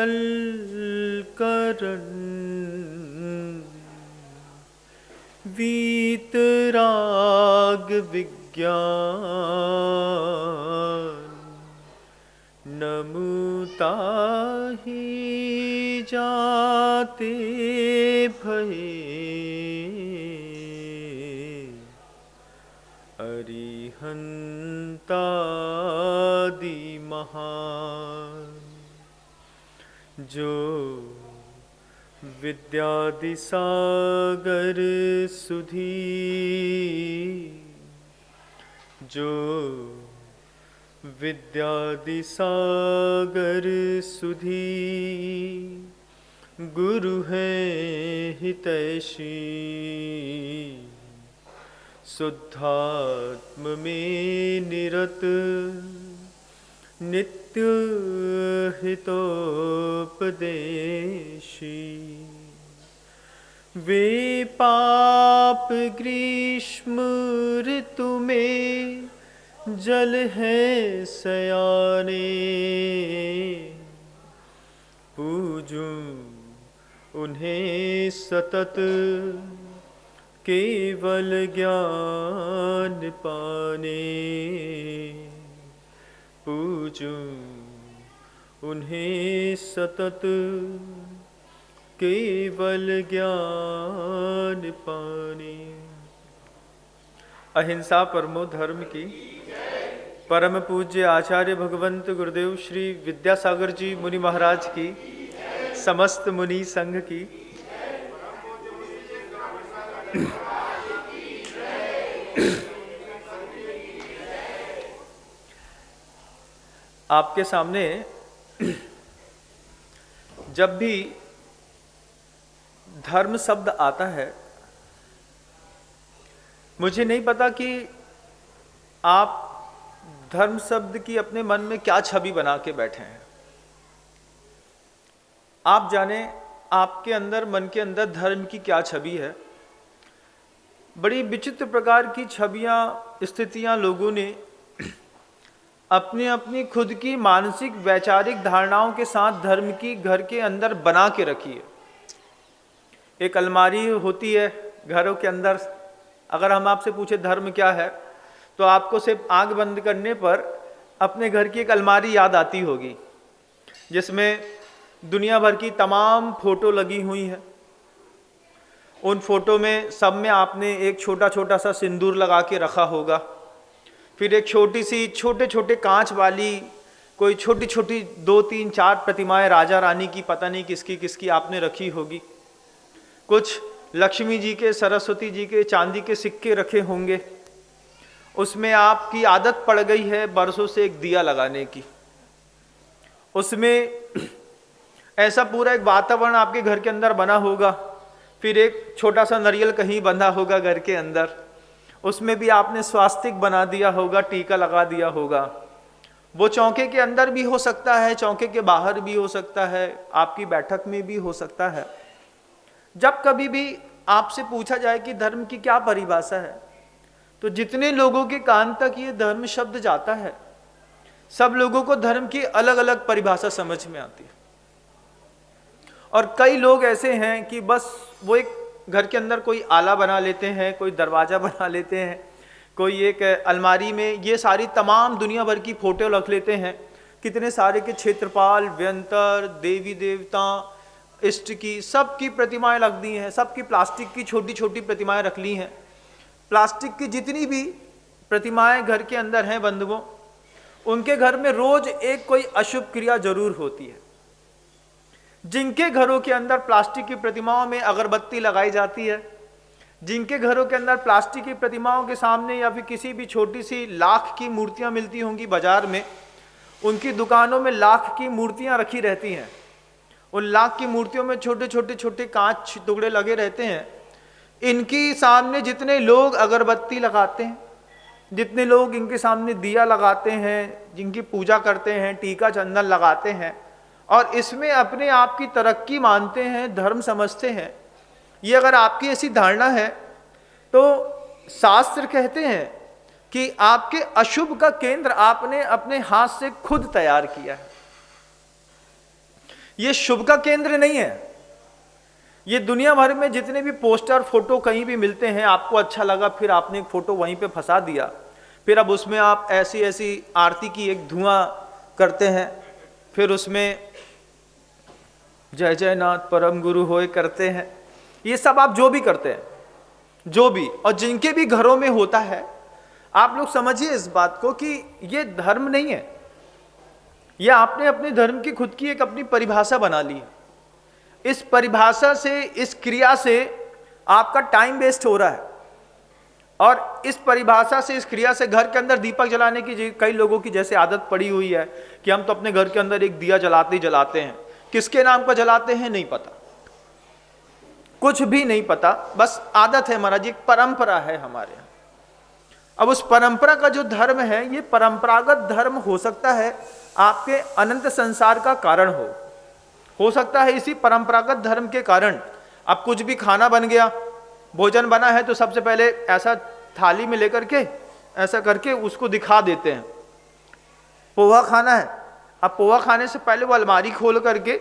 कुशल करण वीतराग विज्ञान नमुताहि जाते भये अरिहंतादि महान जो विद्यादि सागर सुधी जो विद्यादि सागर सुधी गुरु हैं हितैषी शुद्धात्म में निरत नित्य हितोपदेशी वे पाप ग्रीष्म ऋतु में जल है सयाने पूजूं उन्हें सतत केवल ज्ञान पाने पूजूं उन्हें सतत केवल ज्ञान पाने। अहिंसा परमो धर्म की परम पूज्य आचार्य भगवंत गुरुदेव श्री विद्यासागर जी मुनि महाराज की समस्त मुनि संघ की आपके सामने जब भी धर्म शब्द आता है, मुझे नहीं पता कि आप धर्म शब्द की अपने मन में क्या छवि बना के बैठे हैं। आप जाने आपके अंदर, मन के अंदर धर्म की क्या छवि है। बड़ी विचित्र प्रकार की छवियां, स्थितियां लोगों ने अपनी अपनी खुद की मानसिक वैचारिक धारणाओं के साथ धर्म की घर के अंदर बना के रखी है। एक अलमारी होती है घरों के अंदर। अगर हम आपसे पूछे धर्म क्या है, तो आपको सिर्फ आंख बंद करने पर अपने घर की एक अलमारी याद आती होगी, जिसमें दुनिया भर की तमाम फोटो लगी हुई है। उन फोटो में सब में आपने एक छोटा छोटा सा सिंदूर लगा के रखा होगा। फिर एक छोटी सी छोटे छोटे कांच वाली कोई छोटी छोटी 2, 3, 4 प्रतिमाएं राजा रानी की, पता नहीं किसकी किसकी आपने रखी होगी। कुछ लक्ष्मी जी के, सरस्वती जी के चांदी के सिक्के रखे होंगे। उसमें आपकी आदत पड़ गई है बरसों से एक दिया लगाने की। उसमें ऐसा पूरा एक वातावरण आपके घर के अंदर बना होगा। फिर एक छोटा सा नारियल कहीं बंधा होगा घर के अंदर, उसमें भी आपने स्वास्तिक बना दिया होगा, टीका लगा दिया होगा। वो चौके के अंदर भी हो सकता है, चौके के बाहर भी हो सकता है, आपकी बैठक में भी हो सकता है। जब कभी भी आपसे पूछा जाए कि धर्म की क्या परिभाषा है, तो जितने लोगों के कान तक ये धर्म शब्द जाता है, सब लोगों को धर्म की अलग अलग परिभाषा समझ में आती है। और कई लोग ऐसे हैं कि बस वो एक घर के अंदर कोई आला बना लेते हैं, कोई दरवाज़ा बना लेते हैं, कोई एक अलमारी में ये सारी तमाम दुनिया भर की फोटो रख लेते हैं। कितने सारे के क्षेत्रपाल, व्यंतर, देवी देवता, इष्ट की, सब की प्रतिमाएं रख दी हैं। सब की प्लास्टिक की छोटी छोटी प्रतिमाएं रख ली हैं। प्लास्टिक की जितनी भी प्रतिमाएं घर के अंदर हैं बंधुओं, उनके घर में रोज एक कोई अशुभ क्रिया जरूर होती है। जिनके घरों के अंदर प्लास्टिक की प्रतिमाओं में अगरबत्ती लगाई जाती है, जिनके घरों के अंदर प्लास्टिक की प्रतिमाओं के सामने या फिर किसी भी छोटी सी लाख की मूर्तियां मिलती होंगी बाजार में, उनकी दुकानों में लाख की मूर्तियां रखी रहती हैं। उन लाख की मूर्तियों में छोटे छोटे छोटे कांच टुकड़े लगे रहते हैं। इनकी सामने जितने लोग अगरबत्ती लगाते हैं, जितने लोग इनके सामने दिया लगाते हैं, जिनकी पूजा करते हैं, टीका चंदन लगाते हैं और इसमें अपने आप की तरक्की मानते हैं, धर्म समझते हैं, ये अगर आपकी ऐसी धारणा है तो शास्त्र कहते हैं कि आपके अशुभ का केंद्र आपने अपने हाथ से खुद तैयार किया है। ये शुभ का केंद्र नहीं है। ये दुनिया भर में जितने भी पोस्टर फोटो कहीं भी मिलते हैं, आपको अच्छा लगा, फिर आपने एक फोटो वहीं पे फंसा दिया, फिर अब उसमें आप ऐसी ऐसी आरती की एक धुआं करते हैं, फिर उसमें जय जय नाथ परम गुरु होए करते हैं। ये सब आप जो भी करते हैं, जो भी, और जिनके भी घरों में होता है, आप लोग समझिए इस बात को कि ये धर्म नहीं है। ये आपने अपने धर्म की खुद की एक अपनी परिभाषा बना ली है। इस परिभाषा से, इस क्रिया से आपका टाइम वेस्ट हो रहा है। और इस परिभाषा से, इस क्रिया से, घर के अंदर दीपक जलाने की कई लोगों की जैसे आदत पड़ी हुई है कि हम तो अपने घर के अंदर एक दिया जलाते ही जलाते हैं। किसके नाम का जलाते हैं नहीं पता, कुछ भी नहीं पता, बस आदत है महाराज, एक परंपरा है हमारे यहाँ। अब उस परंपरा का जो धर्म है, ये परंपरागत धर्म हो सकता है आपके अनंत संसार का कारण हो सकता है इसी परंपरागत धर्म के कारण। अब कुछ भी खाना बन गया, भोजन बना है, तो सबसे पहले ऐसा थाली में लेकर के ऐसा करके उसको दिखा देते हैं, पोहा खाना है। अब पोहा खाने से पहले वो अलमारी खोल करके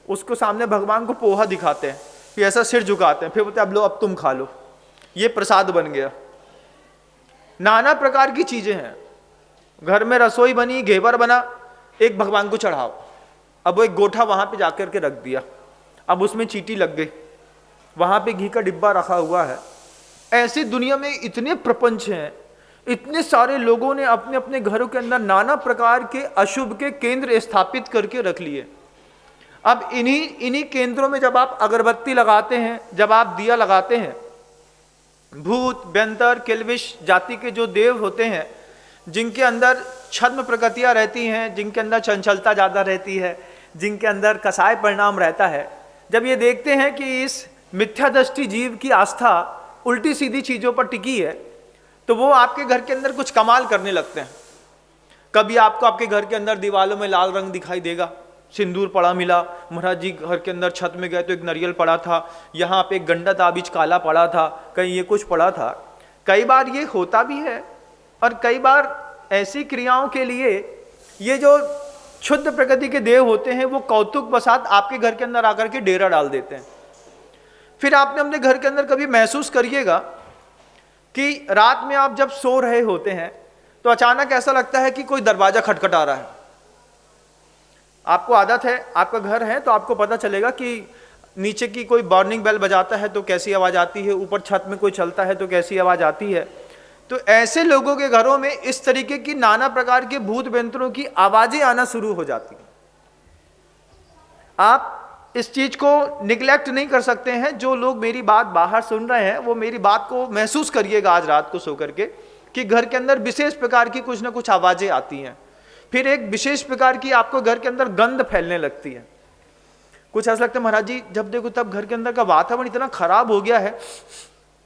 उसको सामने भगवान को पोहा दिखाते हैं, फिर ऐसा सिर झुकाते हैं, फिर बोलते अब लो, अब तुम खा लो, ये प्रसाद बन गया। नाना प्रकार की चीजें हैं। घर में रसोई बनी, घेवर बना, एक भगवान को चढ़ाओ, अब वो एक गोठा वहां पे जाकर के रख दिया, अब उसमें चींटी लग गई, वहां पे घी का डिब्बा रखा हुआ है। ऐसी दुनिया में इतने प्रपंच हैं, इतने सारे लोगों ने अपने अपने घरों के अंदर नाना प्रकार के अशुभ के केंद्र स्थापित करके रख लिए। अब इन्हीं केंद्रों में जब आप अगरबत्ती लगाते हैं, जब आप दिया लगाते हैं, भूत व्यंतर किल्बिश जाति के जो देव होते हैं, जिनके अंदर छद्म प्रकृतियां रहती हैं, जिनके अंदर चंचलता ज़्यादा रहती है, जिनके अंदर कसाय परिणाम रहता है, जब ये देखते हैं कि इस मिथ्यादृष्टि जीव की आस्था उल्टी सीधी चीज़ों पर टिकी है, तो वो आपके घर के अंदर कुछ कमाल करने लगते हैं। कभी आपको आपके घर के अंदर दीवालों में लाल रंग दिखाई देगा, सिंदूर पड़ा मिला, महाराज जी घर के अंदर छत में गए तो एक नारियल पड़ा था, यहाँ पे एक गंडा ताबीज काला पड़ा था, कहीं ये कुछ पड़ा था। कई बार ये होता भी है, और कई बार ऐसी क्रियाओं के लिए ये जो शुद्ध प्रकृति के देव होते हैं, वो कौतुक बसात आपके घर के अंदर आकर के डेरा डाल देते हैं। फिर आपने अपने घर के अंदर कभी महसूस करिएगा कि रात में आप जब सो रहे होते हैं तो अचानक ऐसा लगता है कि कोई दरवाजा खटखटा रहा है। आपको आदत है, आपका घर है तो आपको पता चलेगा कि नीचे की कोई वार्निंग बेल बजाता है तो कैसी आवाज़ आती है, ऊपर छत में कोई चलता है तो कैसी आवाज़ आती है। तो ऐसे लोगों के घरों में इस तरीके की नाना प्रकार के भूत व्यंतरों की आवाज़ें आना शुरू हो जाती हैं। आप इस चीज़ को निगलेक्ट नहीं कर सकते हैं। जो लोग मेरी बात बाहर सुन रहे हैं वो मेरी बात को महसूस करिएगा आज रात को सो करके कि घर के अंदर विशेष प्रकार की कुछ ना कुछ आवाज़ें आती हैं। फिर एक विशेष प्रकार की आपको घर के अंदर गंध फैलने लगती है। कुछ ऐसा लगता है महाराज जी जब देखो तब घर के अंदर का वातावरण इतना खराब हो गया है,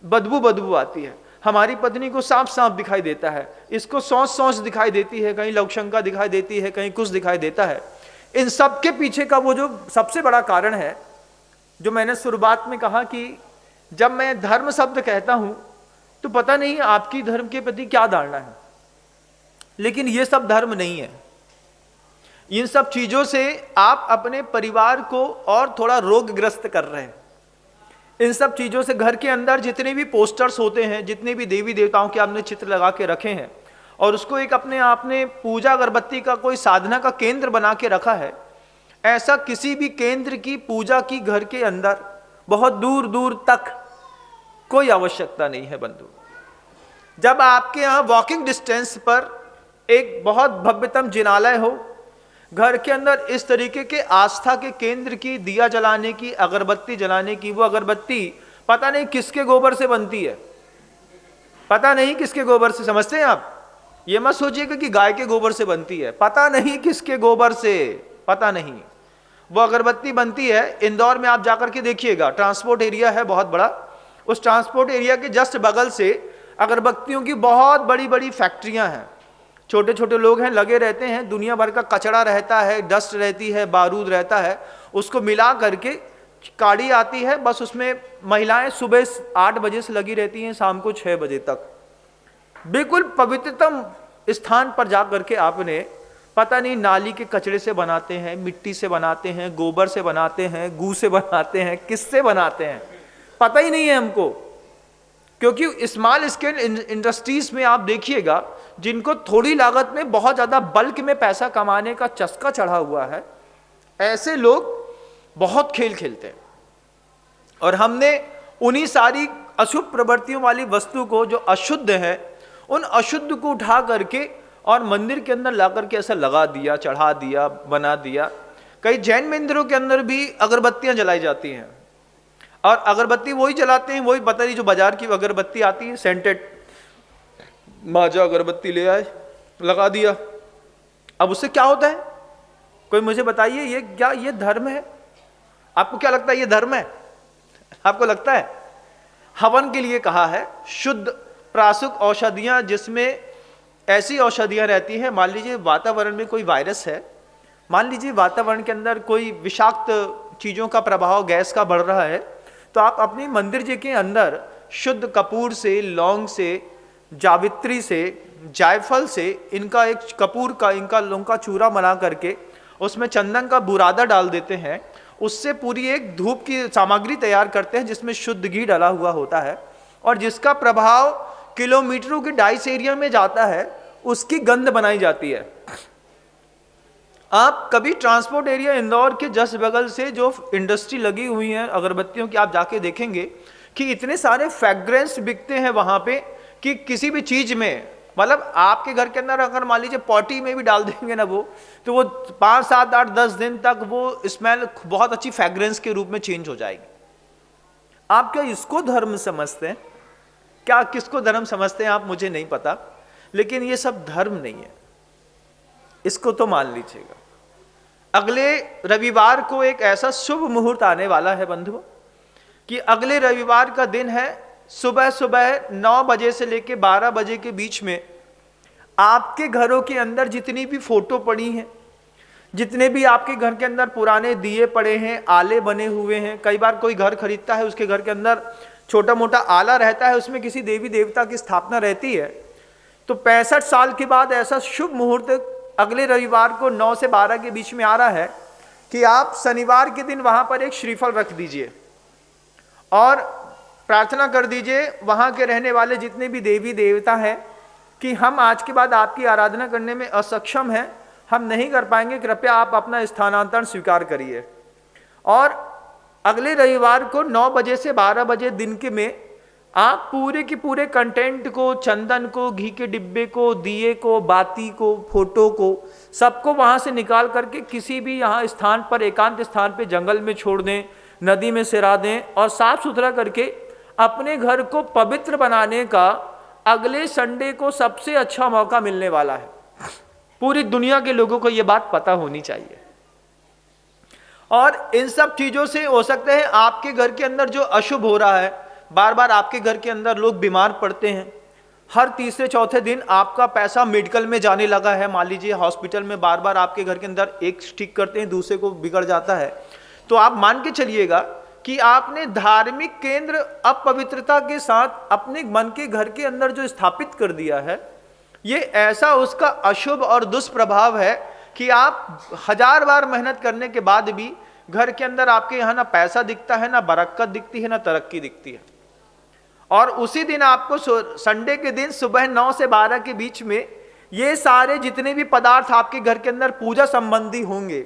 बदबू आती है। हमारी पत्नी को सांप सांप दिखाई देता है, इसको सौंस दिखाई देती है, कहीं लवशंका दिखाई देती है, कहीं कुछ दिखाई देता है। इन सब के पीछे का वो जो सबसे बड़ा कारण है, जो मैंने शुरुआत में कहा कि जब मैं धर्म शब्द कहता हूं तो पता नहीं आपकी धर्म के प्रति क्या धारणा है, लेकिन ये सब धर्म नहीं है। इन सब चीजों से आप अपने परिवार को और थोड़ा रोगग्रस्त कर रहे हैं। इन सब चीजों से घर के अंदर जितने भी पोस्टर्स होते हैं, जितने भी देवी देवताओं के आपने चित्र लगा के रखे हैं और उसको एक अपने आपने पूजा अगरबत्ती का कोई साधना का केंद्र बना के रखा है, ऐसा किसी भी केंद्र की पूजा की घर के अंदर बहुत दूर दूर तक कोई आवश्यकता नहीं है बंधु। जब आपके यहाँ वॉकिंग डिस्टेंस पर एक बहुत भव्यतम जिनालय हो, घर के अंदर इस तरीके के आस्था के केंद्र की दिया जलाने की, अगरबत्ती जलाने की, वो अगरबत्ती पता नहीं किसके गोबर से बनती है, पता नहीं किसके गोबर से, समझते हैं आप? ये मत सोचिएगा कि गाय के गोबर से बनती है, पता नहीं किसके गोबर से, पता नहीं। वो अगरबत्ती बनती है इंदौर में, आप जाकर के देखिएगा, ट्रांसपोर्ट एरिया है बहुत बड़ा, उस ट्रांसपोर्ट एरिया के जस्ट बगल से अगरबत्तियों की बहुत बड़ी बड़ी फैक्ट्रियां हैं। छोटे छोटे लोग हैं, लगे रहते हैं, दुनिया भर का कचरा रहता है, डस्ट रहती है, बारूद रहता है, उसको मिला करके काड़ी आती है, बस उसमें महिलाएं सुबह 8 बजे से लगी रहती हैं, शाम को 6 बजे तक। बिल्कुल पवित्रतम स्थान पर जा करके आपने पता नहीं नाली के कचरे से बनाते हैं, मिट्टी से बनाते हैं, गोबर से बनाते हैं, गू से बनाते हैं, किससे बनाते हैं पता ही नहीं है हमको। क्योंकि स्मॉल स्केल इंडस्ट्रीज में आप देखिएगा, जिनको थोड़ी लागत में बहुत ज़्यादा बल्क में पैसा कमाने का चस्का चढ़ा हुआ है, ऐसे लोग बहुत खेल खेलते हैं। और हमने उन्हीं सारी अशुभ प्रवृत्तियों वाली वस्तु को, जो अशुद्ध है, उन अशुद्ध को उठा करके और मंदिर के अंदर ला करके ऐसा लगा दिया, चढ़ा दिया, बना दिया। कई जैन मंदिरों के अंदर भी अगरबत्तियां जलाई जाती हैं, और अगरबत्ती वही जलाते हैं, वही पता नहीं जो बाजार की अगरबत्ती आती है, सेंटेड माजा अगरबत्ती ले आए, लगा दिया। अब उससे क्या होता है, कोई मुझे बताइए, ये क्या ये धर्म है? आपको क्या लगता है ये धर्म है? आपको लगता है? हवन के लिए कहा है, शुद्ध प्रासुक औषधियां, जिसमें ऐसी औषधियां रहती हैं, मान लीजिए वातावरण में कोई वायरस है, मान लीजिए वातावरण के अंदर कोई विषाक्त चीज़ों का प्रभाव गैस का बढ़ रहा है, तो आप अपनी मंदिर जी के अंदर शुद्ध कपूर से, लौंग से, जावित्री से, जायफल से, इनका एक कपूर का इनका लौंग का चूरा बना करके उसमें चंदन का बुरादा डाल देते हैं, उससे पूरी एक धूप की सामग्री तैयार करते हैं जिसमें शुद्ध घी डाला हुआ होता है, और जिसका प्रभाव किलोमीटरों के डाइस एरिया में जाता है, उसकी गंध बनाई जाती है। आप कभी ट्रांसपोर्ट एरिया इंदौर के जस्ट बगल से जो इंडस्ट्री लगी हुई है अगरबत्तियों की, आप जाके देखेंगे कि इतने सारे फ्रेग्रेंस बिकते हैं वहां पे कि किसी भी चीज में, मतलब आपके घर के अंदर अगर मान लीजिए पॉटी में भी डाल देंगे ना वो, तो वो 5, 7, 8, 10 दिन तक वो स्मेल बहुत अच्छी फ्रेग्रेंस के रूप में चेंज हो जाएगी। आप क्या इसको धर्म समझते हैं? क्या किसको धर्म समझते हैं आप, मुझे नहीं पता, लेकिन ये सब धर्म नहीं है, इसको तो मान लीजिएगा। अगले रविवार को एक ऐसा शुभ मुहूर्त आने वाला है बंधुओं, कि अगले रविवार का दिन है, सुबह सुबह 9 बजे से लेकर 12 बजे के बीच में आपके घरों के अंदर जितनी भी फोटो पड़ी हैं, जितने भी आपके घर के अंदर पुराने दिए पड़े हैं, आले बने हुए हैं, कई बार कोई घर खरीदता है, उसके घर के अंदर छोटा मोटा आला रहता है, उसमें किसी देवी देवता की स्थापना रहती है, तो 65 साल के बाद ऐसा शुभ मुहूर्त अगले रविवार को 9 से 12 के बीच में आ रहा है कि आप शनिवार के दिन वहां पर एक श्रीफल रख दीजिए और प्रार्थना कर दीजिए वहां के रहने वाले जितने भी देवी देवता हैं कि हम आज के बाद आपकी आराधना करने में असक्षम हैं, हम नहीं कर पाएंगे, कृपया आप अपना स्थानांतरण स्वीकार करिए। और अगले रविवार को 9 बजे से 12 बजे दिन के में आप पूरे के पूरे कंटेंट को, चंदन को, घी के डिब्बे को, दिए को, बाती को, फोटो को, सबको वहां से निकाल करके किसी भी यहाँ स्थान पर, एकांत स्थान पे, जंगल में छोड़ दें, नदी में सिरा दें, और साफ सुथरा करके अपने घर को पवित्र बनाने का अगले संडे को सबसे अच्छा मौका मिलने वाला है। पूरी दुनिया के लोगों को यह बात पता होनी चाहिए। और इन सब चीजों से हो सकते हैं आपके घर के अंदर जो अशुभ हो रहा है, बार बार आपके घर के अंदर लोग बीमार पड़ते हैं, हर तीसरे चौथे दिन आपका पैसा मेडिकल में जाने लगा है, मान लीजिए हॉस्पिटल में बार बार आपके घर के अंदर एक ठीक करते हैं, दूसरे को बिगड़ जाता है, तो आप मान के चलिएगा कि आपने धार्मिक केंद्र अपवित्रता के साथ अपने मन के घर के अंदर जो स्थापित कर दिया है, ये ऐसा उसका अशुभ और दुष्प्रभाव है कि आप 1000 बार मेहनत करने के बाद भी घर के अंदर आपके यहाँ ना पैसा दिखता है, ना बरकत दिखती है, ना तरक्की दिखती है। और उसी दिन आपको संडे के दिन सुबह 9 से 12 के बीच में ये सारे जितने भी पदार्थ आपके घर के अंदर पूजा संबंधी होंगे,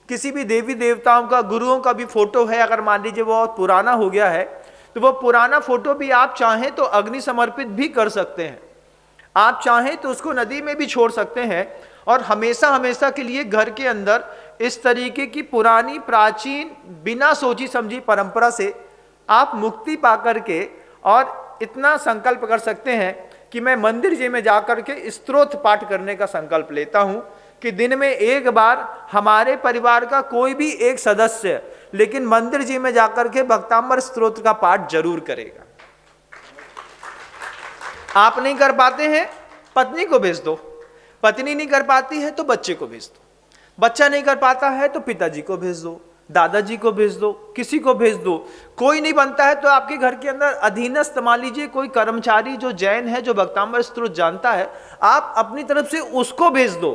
किसी भी देवी देवताओं का, गुरुओं का भी फोटो है, अगर मान लीजिए वो पुराना हो गया है, तो वो पुराना फोटो भी आप चाहें तो अग्नि समर्पित भी कर सकते हैं, आप चाहें तो उसको नदी में भी छोड़ सकते हैं, और हमेशा हमेशा के लिए घर के अंदर इस तरीके की पुरानी प्राचीन बिना सोची समझी परंपरा से आप मुक्ति पा करके और इतना संकल्प कर सकते हैं कि मैं मंदिर जी में जाकर के स्तोत्र पाठ करने का संकल्प लेता हूं कि दिन में एक बार हमारे परिवार का कोई भी एक सदस्य लेकिन मंदिर जी में जाकर के भक्तांबर स्तोत्र का पाठ जरूर करेगा। आप नहीं कर पाते हैं, पत्नी को भेज दो, पत्नी नहीं कर पाती है तो बच्चे को भेज दो, बच्चा नहीं कर पाता है तो पिताजी को भेज दो, दादाजी को भेज दो, किसी को भेज दो। कोई नहीं बनता है तो आपके घर के अंदर अधीनस्थ मान लीजिए कोई कर्मचारी जो जैन है, जो भक्तांबर स्तोत्र जानता है, आप अपनी तरफ से उसको भेज दो।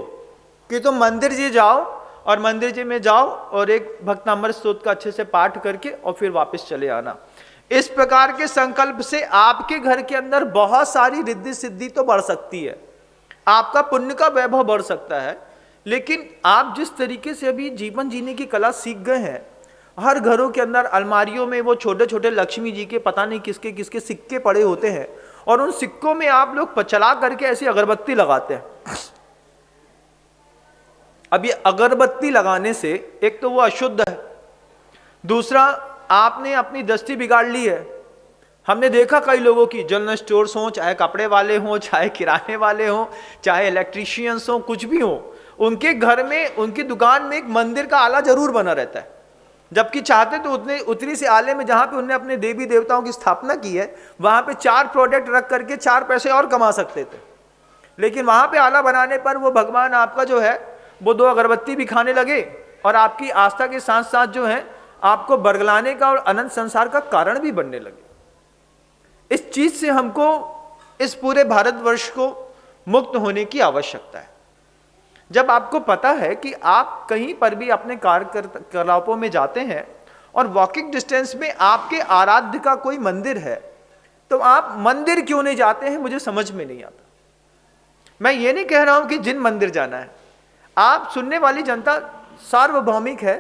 कि तुम मंदिर जी जाओ और मंदिर जी में जाओ और एक भक्तामृत स्तोत्र का अच्छे से पाठ करके और फिर वापस चले आना। इस प्रकार के संकल्प से आपके घर के अंदर बहुत सारी रिद्धि सिद्धि तो बढ़ सकती है, आपका पुण्य का वैभव बढ़ सकता है। लेकिन आप जिस तरीके से अभी जीवन जीने की कला सीख गए हैं, हर घरों के अंदर अलमारियों में वो छोटे छोटे लक्ष्मी जी के पता नहीं किसके किसके सिक्के पड़े होते हैं, और उन सिक्कों में आप लोग चला करके ऐसी अगरबत्ती लगाते हैं। अब ये अगरबत्ती लगाने से एक तो वो अशुद्ध है, दूसरा आपने अपनी दृष्टि बिगाड़ ली है। हमने देखा कई लोगों की, जनरल स्टोर्स हों, चाहे कपड़े वाले हों, चाहे किराने वाले हों, चाहे इलेक्ट्रीशियंस हों, कुछ भी हो, उनके घर में, उनकी दुकान में एक मंदिर का आला जरूर बना रहता है। जबकि चाहते तो उतनी सी आले में जहां पे उन्होंने अपने देवी देवताओं की स्थापना की है, वहां पे 4 प्रोडक्ट रख करके 4 पैसे और कमा सकते थे। लेकिन वहां पे आला बनाने पर वो भगवान आपका जो है वो 2 अगरबत्ती भी खाने लगे, और आपकी आस्था के साथ साथ जो है आपको बरगलाने का और अनंत संसार का कारण भी बनने लगे। इस चीज से हमको, इस पूरे भारतवर्ष को मुक्त होने की आवश्यकता है। जब आपको पता है कि आप कहीं पर भी अपने कार्यकलापों में जाते हैं और वॉकिंग डिस्टेंस में आपके आराध्य का कोई मंदिर है, तो आप मंदिर क्यों नहीं जाते हैं, मुझे समझ में नहीं आता। मैं ये नहीं कह रहा हूं कि जिन मंदिर जाना है, आप सुनने वाली जनता सार्वभौमिक है,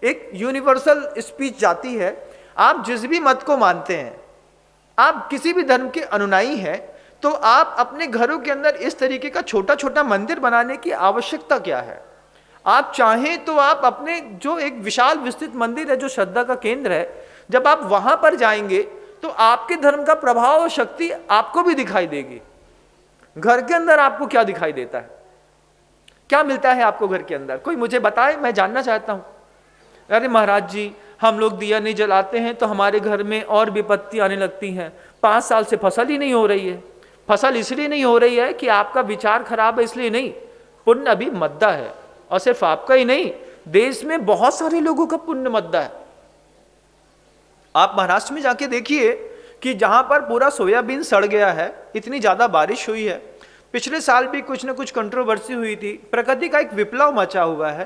एक यूनिवर्सल स्पीच जाती है। आप जिस भी मत को मानते हैं, आप किसी भी धर्म के अनुयायी हैं, तो आप अपने घरों के अंदर इस तरीके का छोटा छोटा मंदिर बनाने की आवश्यकता क्या है। आप चाहें तो आप अपने जो एक विशाल विस्तृत मंदिर है, जो श्रद्धा का केंद्र है, जब आप वहां पर जाएंगे तो आपके धर्म का प्रभाव और शक्ति आपको भी दिखाई देगी। घर के अंदर आपको क्या दिखाई देता है, क्या मिलता है आपको घर के अंदर, कोई मुझे बताए, मैं जानना चाहता हूं। अरे महाराज जी, हम लोग दिया नहीं जलाते हैं तो हमारे घर में और विपत्ति आने लगती हैं, 5 साल से फसल ही नहीं हो रही है। फसल इसलिए नहीं हो रही है कि आपका विचार खराब है, इसलिए नहीं, पुण्य अभी मद्दा है। और सिर्फ आपका ही नहीं, देश में बहुत सारे लोगों का पुण्य मद्दा है। आप महाराष्ट्र में जाके देखिए कि जहां पर पूरा सोयाबीन सड़ गया है, इतनी ज्यादा बारिश हुई है। पिछले साल भी कुछ न कुछ कंट्रोवर्सी हुई थी, प्रकृति का एक विप्लव मचा हुआ है।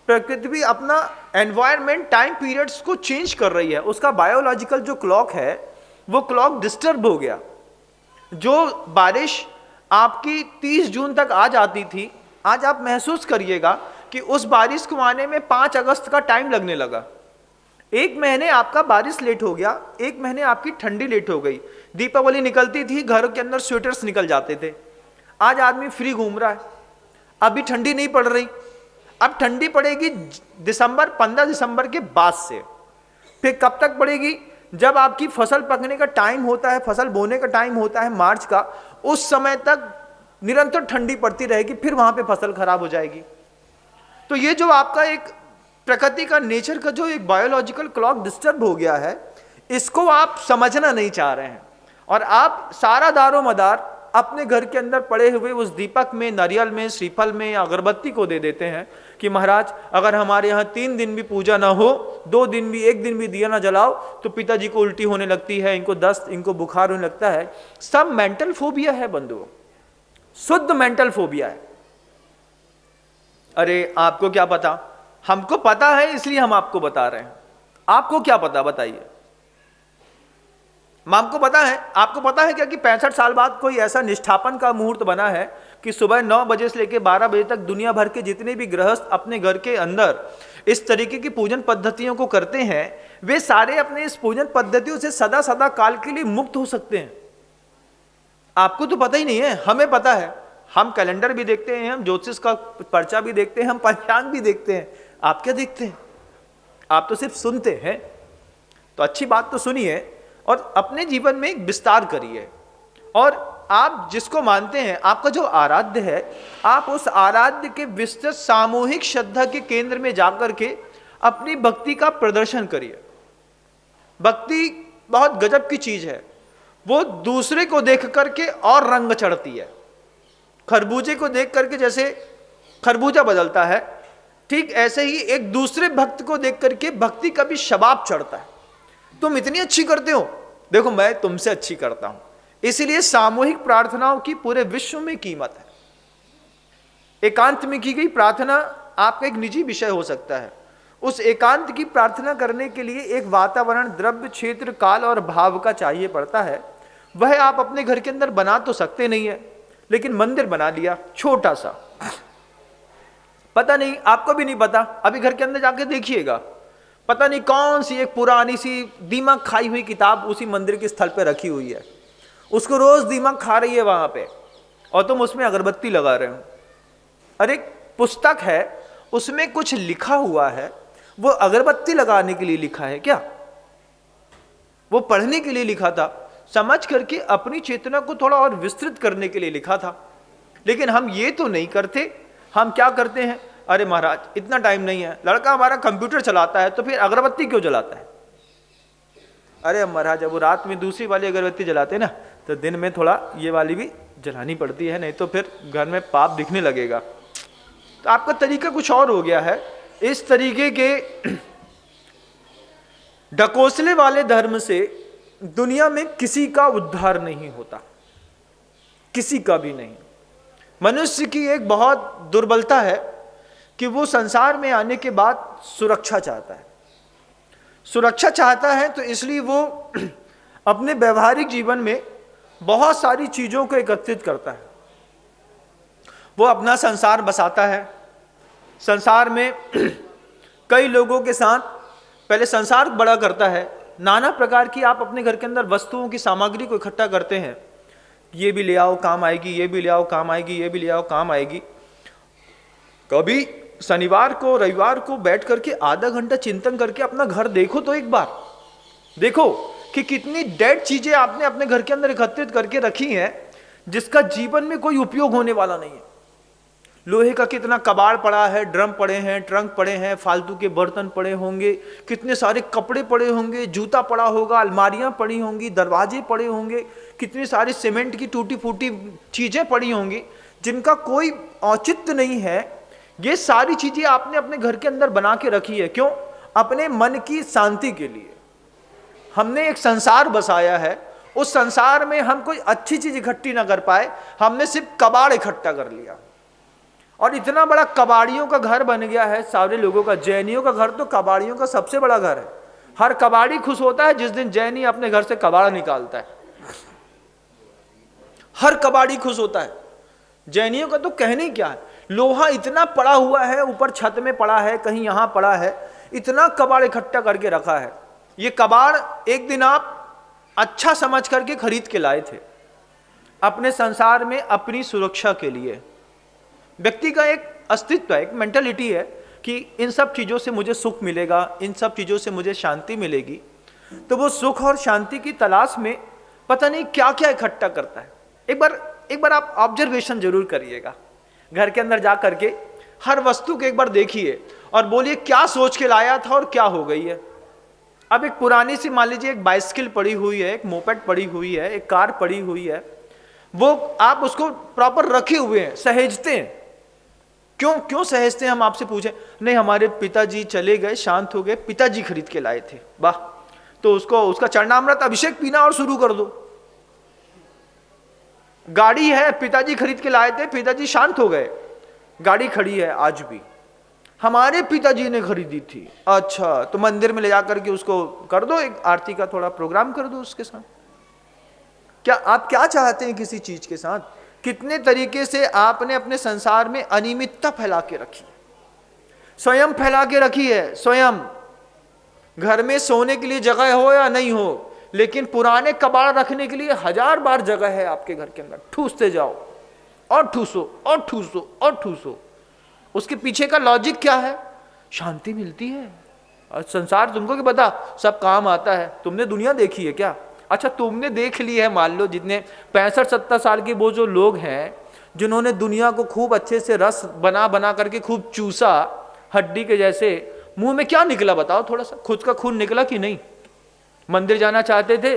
प्रकृति भी अपना एनवायरनमेंट, टाइम पीरियड्स को चेंज कर रही है। उसका बायोलॉजिकल जो क्लॉक है, वो क्लॉक डिस्टर्ब हो गया। जो बारिश आपकी 30 जून तक आ जाती थी, आज आप महसूस करिएगा कि उस बारिश को आने में 5 अगस्त का टाइम लगने लगा। 1 महीने आपका बारिश लेट हो गया, 1 महीने आपकी ठंडी लेट हो गई। दीपावली निकलती थी, घरों के अंदर स्वेटर्स निकल जाते थे। आज आदमी फ्री घूम रहा है, अभी ठंडी नहीं पड़ रही। अब ठंडी पड़ेगी दिसंबर, 15 दिसंबर के बाद से। फिर कब तक पड़ेगी, जब आपकी फसल पकने का टाइम होता है, फसल बोने का टाइम होता है मार्च का, उस समय तक निरंतर ठंडी पड़ती रहेगी, फिर वहां पे फसल खराब हो जाएगी। तो ये जो आपका एक प्रकृति का, नेचर का जो एक बायोलॉजिकल क्लॉक डिस्टर्ब हो गया है, इसको आप समझना नहीं चाह रहे हैं, और आप सारा दारो मदार अपने घर के अंदर पड़े हुए उस दीपक में, नारियल में, श्रीफल में या अगरबत्ती को दे देते हैं कि महाराज अगर हमारे यहाँ 3 दिन भी पूजा ना हो, 2 दिन भी, 1 दिन भी दिया ना जलाओ तो पिताजी को उल्टी होने लगती है, इनको दस्त, इनको बुखार होने लगता है। सब मेंटल फोबिया है बंधुओं, शुद्ध मेंटल फोबिया है। अरे आपको क्या पता, हमको पता है इसलिए हम आपको बता रहे हैं। आपको क्या पता बताइए, आपको पता है, आपको पता है क्या कि 65 साल बाद कोई ऐसा निष्ठापन का मुहूर्त बना है कि सुबह 9 बजे से लेकर 12 बजे तक दुनिया भर के जितने भी गृहस्थ अपने घर के अंदर इस तरीके की पूजन पद्धतियों को करते हैं, वे सारे अपने इस पूजन पद्धतियों से सदा सदा काल के लिए मुक्त हो सकते हैं। आपको तो पता ही नहीं है, हमें पता है। हम कैलेंडर भी देखते हैं, हम ज्योतिष का पर्चा भी देखते हैं, हम पंचांग भी देखते हैं। आप क्या देखते हैं, आप तो सिर्फ सुनते हैं। तो अच्छी बात तो सुनिए और अपने जीवन में एक विस्तार करिए। और आप जिसको मानते हैं, आपका जो आराध्य है, आप उस आराध्य के विस्तृत सामूहिक श्रद्धा के केंद्र में जाकर के अपनी भक्ति का प्रदर्शन करिए। भक्ति बहुत गजब की चीज है, वो दूसरे को देख करके और रंग चढ़ती है। खरबूजे को देख करके जैसे खरबूजा बदलता है, ठीक ऐसे ही एक दूसरे भक्त को देख करके भक्ति का भी शबाब चढ़ता है। तुम इतनी अच्छी करते हो, देखो मैं तुमसे अच्छी करता हूं। इसीलिए सामूहिक प्रार्थनाओं की पूरे विश्व में कीमत है। एकांत में की गई प्रार्थना आपका एक निजी विषय हो सकता है। उस एकांत की प्रार्थना करने के लिए एक वातावरण, द्रव्य, क्षेत्र, काल और भाव का चाहिए पड़ता है। वह आप अपने घर के अंदर बना तो सकते नहीं है, लेकिन मंदिर बना लिया छोटा सा, पता नहीं, आपको भी नहीं पता, अभी घर के अंदर जाके देखिएगा, पता नहीं कौन सी एक पुरानी सी दीमक खाई हुई किताब उसी मंदिर के स्थल पे रखी हुई है, उसको रोज दीमक खा रही है वहां पे, और तुम उसमें अगरबत्ती लगा रहे हो। अरे पुस्तक है, उसमें कुछ लिखा हुआ है, वो अगरबत्ती लगाने के लिए लिखा है क्या? वो पढ़ने के लिए लिखा था, समझ करके अपनी चेतना को थोड़ा और विस्तृत करने के लिए लिखा था। लेकिन हम ये तो नहीं करते। हम क्या करते हैं, अरे महाराज इतना टाइम नहीं है, लड़का हमारा कंप्यूटर चलाता है तो फिर अगरबत्ती क्यों जलाता है? अरे महाराज जब वो रात में दूसरी वाली अगरबत्ती जलाते ना, तो दिन में थोड़ा ये वाली भी जलानी पड़ती है, नहीं तो फिर घर में पाप दिखने लगेगा। तो आपका तरीका कुछ और हो गया है। इस तरीके के ढकोसले वाले धर्म से दुनिया में किसी का उद्धार नहीं होता, किसी का भी नहीं। मनुष्य की एक बहुत दुर्बलता है कि वो संसार में आने के बाद सुरक्षा चाहता है। सुरक्षा चाहता है तो इसलिए वो अपने व्यवहारिक जीवन में बहुत सारी चीजों को एकत्रित करता है। वो अपना संसार बसाता है, संसार में कई लोगों के साथ पहले संसार बड़ा करता है। नाना प्रकार की आप अपने घर के अंदर वस्तुओं की सामग्री को इकट्ठा करते हैं, ये भी ले आओ काम आएगी, ये भी ले आओ काम आएगी, ये भी ले आओ काम आएगी। कभी शनिवार को रविवार को बैठ करके आधा घंटा चिंतन करके अपना घर देखो तो एक बार देखो कि कितनी डेड चीजें आपने अपने घर के अंदर एकत्रित करके रखी हैं जिसका जीवन में कोई उपयोग होने वाला नहीं है। लोहे का कितना कबाड़ पड़ा है, ड्रम पड़े हैं, ट्रंक पड़े हैं, फालतू के बर्तन पड़े होंगे, कितने सारे कपड़े पड़े होंगे, जूता पड़ा होगा, अलमारियां पड़ी होंगी, दरवाजे पड़े होंगे, कितनी सारी सीमेंट की टूटी फूटी चीजें पड़ी होंगी जिनका कोई औचित्य नहीं है। ये सारी चीजें आपने अपने घर के अंदर बना के रखी है, क्यों? अपने मन की शांति के लिए। हमने एक संसार बसाया है, उस संसार में हम कोई अच्छी चीज इकट्ठी ना कर पाए, हमने सिर्फ कबाड़ इकट्ठा कर लिया और इतना बड़ा कबाड़ियों का घर बन गया है सारे लोगों का। जैनियों का घर तो कबाड़ियों का सबसे बड़ा घर है। हर कबाड़ी खुश होता है जिस दिन जैनी अपने घर से कबाड़ा निकालता है, हर कबाड़ी खुश होता है। जैनियों का तो कहने क्या है, लोहा इतना पड़ा हुआ है, ऊपर छत में पड़ा है, कहीं यहां पड़ा है, इतना कबाड़ इकट्ठा करके रखा है। ये कबाड़ एक दिन आप अच्छा समझ करके खरीद के लाए थे अपने संसार में अपनी सुरक्षा के लिए। व्यक्ति का एक अस्तित्व है, एक मेंटालिटी है कि इन सब चीज़ों से मुझे सुख मिलेगा, इन सब चीज़ों से मुझे शांति मिलेगी। तो वो सुख और शांति की तलाश में पता नहीं क्या क्या इकट्ठा करता है। एक बार आप ऑब्जर्वेशन जरूर करिएगा, घर के अंदर जा करके हर वस्तु को एक बार देखिए और बोलिए क्या सोच के लाया था और क्या हो गई है। अब एक पुरानी सी मान लीजिए एक बाइसिकल पड़ी हुई है, एक मोपेड पड़ी हुई है, एक कार पड़ी हुई है, वो आप उसको प्रॉपर रखे हुए हैं, सहेजते हैं। क्यों सहेजते हैं? हम आपसे पूछे, नहीं हमारे पिताजी चले गए, शांत हो गए, पिताजी खरीद के लाए थे, वाह, तो उसका चरणामृत अभिषेक पीना और शुरू कर दो। गाड़ी है, पिताजी खरीद के लाए थे, पिताजी शांत हो गए, गाड़ी खड़ी है आज भी, हमारे पिताजी ने खरीदी थी, अच्छा तो मंदिर में ले जाकर के उसको कर दो, एक आरती का थोड़ा प्रोग्राम कर दो उसके साथ। क्या आप क्या चाहते हैं किसी चीज के साथ? कितने तरीके से आपने अपने संसार में अनियमितता फैला के रखी, स्वयं फैला के रखी है। स्वयं घर में सोने के लिए जगह हो या नहीं हो, लेकिन पुराने कबाड़ रखने के लिए 1000 बार जगह है आपके घर के अंदर। ठूसते जाओ और ठूसो और ठूसो और ठूसो। उसके पीछे का लॉजिक क्या है? शांति मिलती है। और संसार तुमको क्या पता सब काम आता है? तुमने दुनिया देखी है क्या? अच्छा तुमने देख ली है, मान लो जितने 65-70 साल के वो जो लोग हैं जिन्होंने दुनिया को खूब अच्छे से रस बना करके खूब चूसा, हड्डी के जैसे, मुंह में क्या निकला बताओ? थोड़ा सा खुद का खून निकला कि नहीं? मंदिर जाना चाहते थे,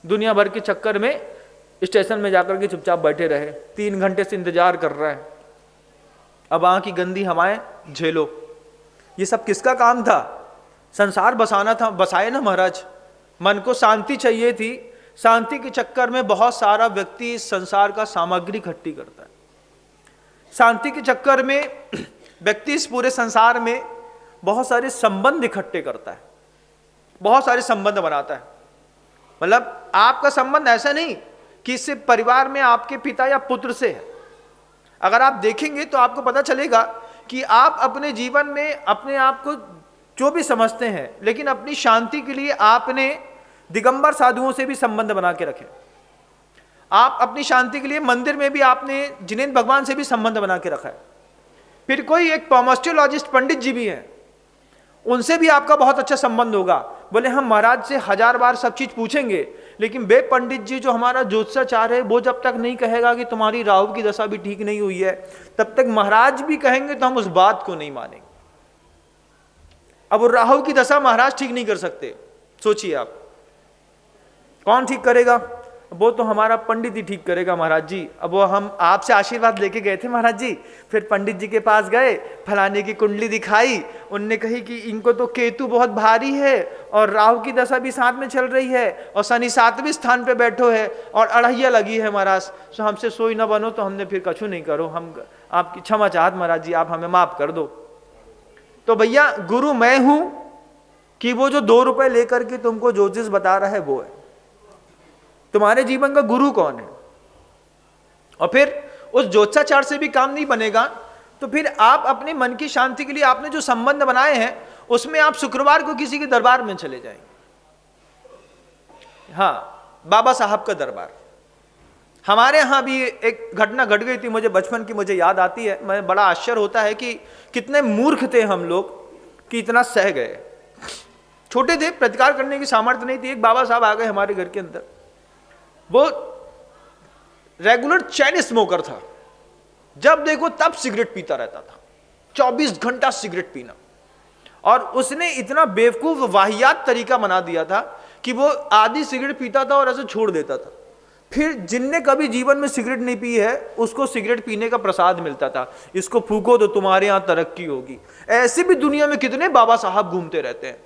दुनिया भर के चक्कर में स्टेशन में जाकर के चुपचाप बैठे रहे, 3 घंटे से इंतजार कर रहे हैं, अब वहां की गंदी हवाएं झेलो। ये सब किसका काम था? संसार बसाना था, बसाए ना महाराज। मन को शांति चाहिए थी, शांति के चक्कर में बहुत सारा व्यक्ति इस संसार का सामग्री इकट्ठी करता है। शांति के चक्कर में व्यक्ति इस पूरे संसार में बहुत सारे संबंध इकट्ठे करता है, बहुत सारे संबंध बनाता है। मतलब आपका संबंध ऐसा नहीं कि इससे परिवार में आपके पिता या पुत्र से है। अगर आप देखेंगे तो आपको पता चलेगा कि आप अपने जीवन में अपने आप को जो भी समझते हैं, लेकिन अपनी शांति के लिए आपने दिगंबर साधुओं से भी संबंध बना के रखे। आप अपनी शांति के लिए मंदिर में भी आपने जिनेंद्र भगवान से भी संबंध बना के रखा है। फिर कोई एक पॉमस्ट्रोलॉजिस्ट पंडित जी भी हैं, उनसे भी आपका बहुत अच्छा संबंध होगा। बोले हम महाराज से 1000 बार सब चीज पूछेंगे, लेकिन वे पंडित जी जो हमारा ज्योतिषाचार्य है वो जब तक नहीं कहेगा कि तुम्हारी राहु की दशा भी ठीक नहीं हुई है, तब तक महाराज भी कहेंगे तो हम उस बात को नहीं मानेंगे। अब वो राहु की दशा महाराज ठीक नहीं कर सकते, सोचिए आप कौन ठीक करेगा? वो तो हमारा पंडित ही ठीक करेगा महाराज जी। अब वो हम आपसे आशीर्वाद लेके गए थे महाराज जी, फिर पंडित जी के पास गए, फलाने की कुंडली दिखाई, उनने कही कि इनको तो केतु बहुत भारी है और राहु की दशा भी साथ में चल रही है और शनि 7वें स्थान पे बैठो है और अड़हिया लगी है महाराज, सो हमसे सोई न बनो। तो हमने फिर कछु नहीं करो, हम आपकी क्षमा चाहत महाराज जी, आप हमें माफ कर दो। तो भैया गुरु मैं हूं कि वो जो 2 रुपए लेकर के तुमको ज्योतिष बता रहा है वो है? तुम्हारे जीवन का गुरु कौन है? और फिर उस ज्योतिषाचार से भी काम नहीं बनेगा, तो फिर आप अपने मन की शांति के लिए आपने जो संबंध बनाए हैं उसमें आप शुक्रवार को किसी के दरबार में चले जाएंगे। हाँ, बाबा साहब का दरबार। हमारे यहां भी एक घटना घट गई थी, मुझे बचपन की मुझे याद आती है। मैं बड़ा आश्चर्य होता है कि कितने मूर्ख थे हम लोग कि इतना सह गए। छोटे थे, प्रतिकार करने की सामर्थ्य नहीं थी। एक बाबा साहब आ गए हमारे घर के अंदर, वो रेगुलर चैन स्मोकर था, जब देखो तब सिगरेट पीता रहता था, 24 घंटा सिगरेट पीना। और उसने इतना बेवकूफ वाहियात तरीका बना दिया था कि वो आधी सिगरेट पीता था और ऐसे छोड़ देता था। फिर जिनने कभी जीवन में सिगरेट नहीं पी है उसको सिगरेट पीने का प्रसाद मिलता था, इसको फूको तो तुम्हारे यहां तरक्की होगी। ऐसे भी दुनिया में कितने बाबा साहब घूमते रहते हैं,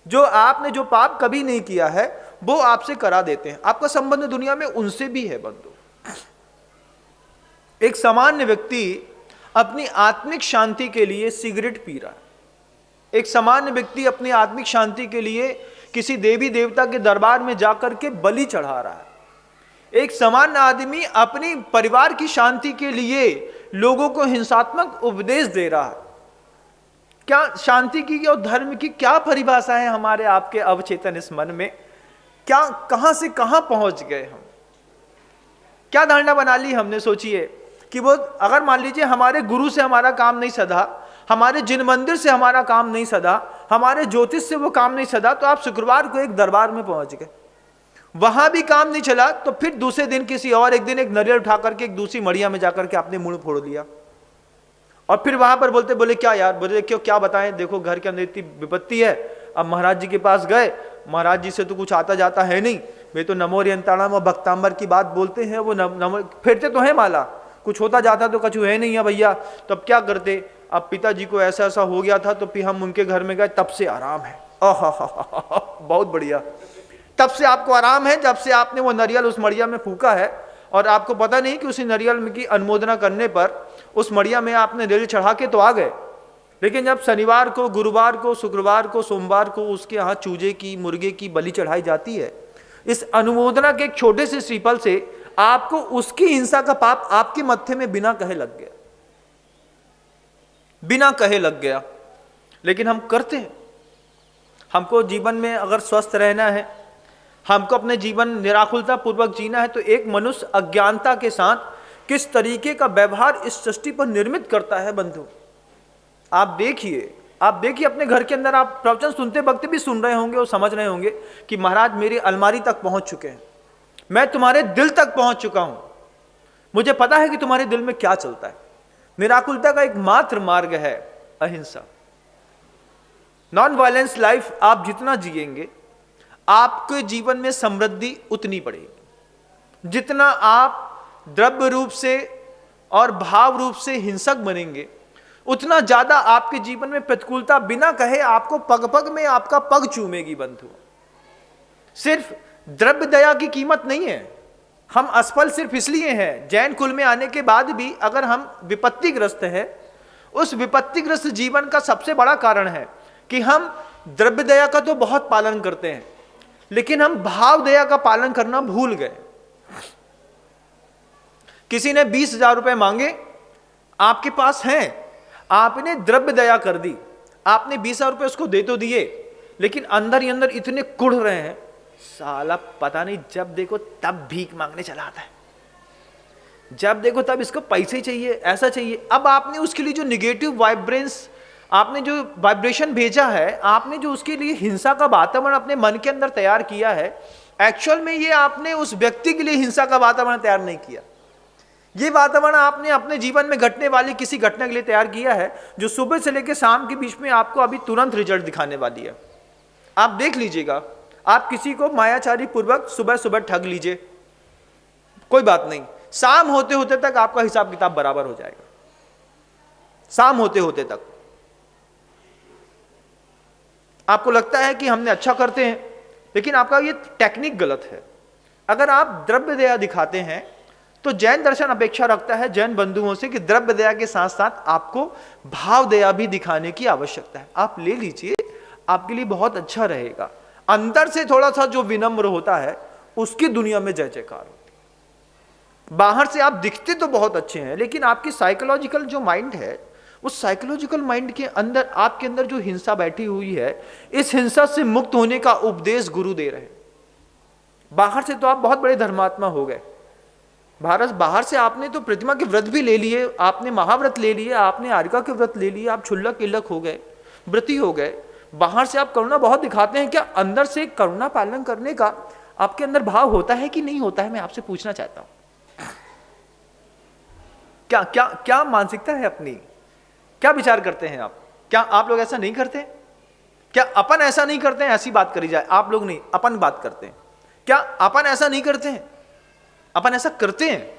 जो आपने जो पाप कभी नहीं किया है वो आपसे करा देते हैं। आपका संबंध दुनिया में उनसे भी है बंधु। एक सामान्य व्यक्ति अपनी आत्मिक शांति के लिए सिगरेट पी रहा है, एक सामान्य व्यक्ति अपनी आत्मिक शांति के लिए किसी देवी देवता के दरबार में जाकर के बलि चढ़ा रहा है, एक सामान्य आदमी अपनी परिवार की शांति के लिए लोगों को हिंसात्मक उपदेश दे रहा है। क्या शांति की और धर्म की क्या परिभाषा है हमारे आपके अवचेतन इस मन में? क्या कहां से कहां पहुंच गए हम? क्या धारणा बना ली हमने? सोचिए कि वो अगर मान लीजिए हमारे गुरु से हमारा काम नहीं सधा, हमारे जिन मंदिर से हमारा काम नहीं सधा, हमारे ज्योतिष से वो काम नहीं सधा, तो आप शुक्रवार को एक दरबार में पहुंच गए, वहां भी काम नहीं चला, तो फिर दूसरे दिन किसी और एक दिन एक नारियल उठा करके एक दूसरी मड़िया में जाकर के आपने मुंह फोड़ लिया। और फिर वहां पर बोले क्या यार, बोले क्यों, क्या बताएं, देखो घर के अंदर इतनी विपत्ति है। अब महाराज जी के पास गए, महाराज जी से तो कुछ आता जाता है नहीं, वे तो नमोरियंताणम और भक्तांबर की बात बोलते हैं, वो नमो फेरते तो है माला, कुछ होता जाता तो कछु है नहीं है भैया। तो अब क्या करते? अब पिताजी को ऐसा ऐसा हो गया था, तो फिर हम उनके घर में गए, तब से आराम है। बहुत बढ़िया, तब से आपको आराम है जब से आपने वो नारियल उस मड़िया में फूका है। और आपको पता नहीं कि उसी नारियल की अनुमोदना करने पर उस मड़िया में आपने रेल चढ़ा के तो आ गए, लेकिन जब शनिवार को, गुरुवार को, शुक्रवार को, सोमवार को उसके यहाँ चूजे की, मुर्गे की बलि चढ़ाई जाती है, इस अनुमोदना के एक छोटे से श्रीफल से आपको उसकी हिंसा का पाप आपके मत्थे में बिना कहे लग गया, बिना कहे लग गया। लेकिन हम करते हैं। हमको जीवन में अगर स्वस्थ रहना है, हमको अपने जीवन निराकुलता पूर्वक जीना है, तो एक मनुष्य अज्ञानता के साथ किस तरीके का व्यवहार इस सृष्टि पर निर्मित करता है बंधु। आप देखिए अपने घर के अंदर, आप प्रवचन सुनते वक्त भी सुन रहे होंगे और समझ रहे होंगे कि महाराज मेरी अलमारी तक पहुंच चुके हैं, मैं तुम्हारे दिल तक पहुंच चुका हूं, मुझे पता है कि तुम्हारे दिल में क्या चलता है। निराकुलता का एकमात्र मार्ग है अहिंसा। नॉन वायलेंस लाइफ आप जितना जिएंगे आपके जीवन में समृद्धि उतनी बढ़ेगी। जितना आप द्रव्य रूप से और भाव रूप से हिंसक बनेंगे, उतना ज्यादा आपके जीवन में प्रतिकूलता बिना कहे आपको पग पग में आपका पग चूमेगी बंधु। सिर्फ द्रव्य दया की कीमत नहीं है, हम असफल सिर्फ इसलिए हैं, जैन कुल में आने के बाद भी अगर हम विपत्तिग्रस्त हैं, उस विपत्तिग्रस्त जीवन का सबसे बड़ा कारण है कि हम द्रव्य दया का तो बहुत पालन करते हैं, लेकिन हम भाव दया का पालन करना भूल गए। किसी ने 20,000 रुपए मांगे, आपके पास हैं, आपने द्रव्य दया कर दी, आपने 20,000 रुपए उसको दे तो दिए, लेकिन अंदर ही अंदर इतने कुढ़ रहे हैं, साला पता नहीं जब देखो तब भीख मांगने चला आता है, जब देखो तब इसको पैसे चाहिए, ऐसा चाहिए। अब आपने उसके लिए जो निगेटिव वाइब्रेंस, आपने जो वाइब्रेशन भेजा है, आपने जो उसके लिए हिंसा का वातावरण अपने मन के अंदर तैयार किया है, एक्चुअल में ये आपने उस व्यक्ति के लिए हिंसा का वातावरण तैयार नहीं किया। ये वातावरण आपने अपने जीवन में घटने वाली किसी घटना के लिए तैयार किया है, जो सुबह से लेकर शाम के बीच में आपको अभी तुरंत रिजल्ट दिखाने वाली है। आप देख लीजिएगा, आप किसी को मायाचारी पूर्वक सुबह सुबह ठग लीजिए, कोई बात नहीं, शाम होते होते तक आपका हिसाब किताब बराबर हो जाएगा, शाम होते होते तक। आपको लगता है कि हमने अच्छा करते हैं, लेकिन आपका ये टेक्निक गलत है। अगर आप द्रव्य दया दिखाते हैं तो जैन दर्शन अपेक्षा रखता है जैन बंधुओं से कि द्रव्य दया के साथ साथ आपको भाव दया भी दिखाने की आवश्यकता है। आप ले लीजिए, आपके लिए बहुत अच्छा रहेगा। अंदर से थोड़ा सा जो विनम्र होता है उसकी दुनिया में जय जयकार होती है। बाहर से आप दिखते तो बहुत अच्छे हैं, लेकिन आपकी साइकोलॉजिकल जो माइंड है, उस साइकोलॉजिकल माइंड के अंदर आपके अंदर जो हिंसा बैठी हुई है, इस हिंसा से मुक्त होने का उपदेश गुरु दे रहे हैं। बाहर से तो आप बहुत बड़े धर्मात्मा हो गए, बाहर से आपने तो प्रतिमा के व्रत भी ले लिए, आपने महाव्रत ले लिए, आपने आर्यका के व्रत ले लिए, आप क्षुल्लक किल्लक हो गए, व्रती हो गए। बाहर से आप करुणा बहुत दिखाते हैं, क्या अंदर से करुणा पालन करने का आपके अंदर भाव होता है कि नहीं होता है? मैं आपसे पूछना चाहता हूं, क्या क्या क्या मानसिकता है अपनी, क्या विचार करते हैं आप? क्या आप लोग ऐसा नहीं करते? क्या अपन ऐसा नहीं करते हैं? ऐसी बात करी जाए, आप लोग नहीं, अपन बात करते हैं। क्या अपन ऐसा नहीं करते हैं? अपन ऐसा करते हैं।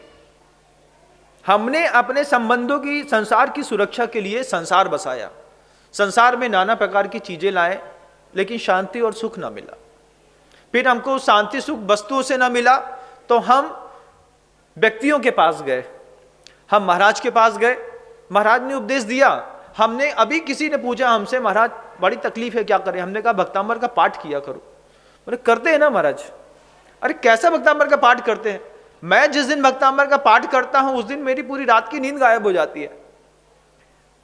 हमने अपने संबंधों की, संसार की सुरक्षा के लिए संसार बसाया, संसार में नाना प्रकार की चीजें लाए, लेकिन शांति और सुख ना मिला। फिर हमको शांति सुख वस्तुओं से ना मिला तो हम व्यक्तियों के पास गए, हम महाराज के पास गए, महाराज ने उपदेश दिया। हमने अभी किसी ने पूछा हमसे, महाराज बड़ी तकलीफ है, क्या करें? हमने कहा भक्तांबर का पाठ किया करो। बोले करते हैं ना महाराज। अरे कैसा भक्तांबर का पाठ करते हैं? मैं जिस दिन भक्तांबर का पाठ करता हूं उस दिन मेरी पूरी रात की नींद गायब हो जाती है,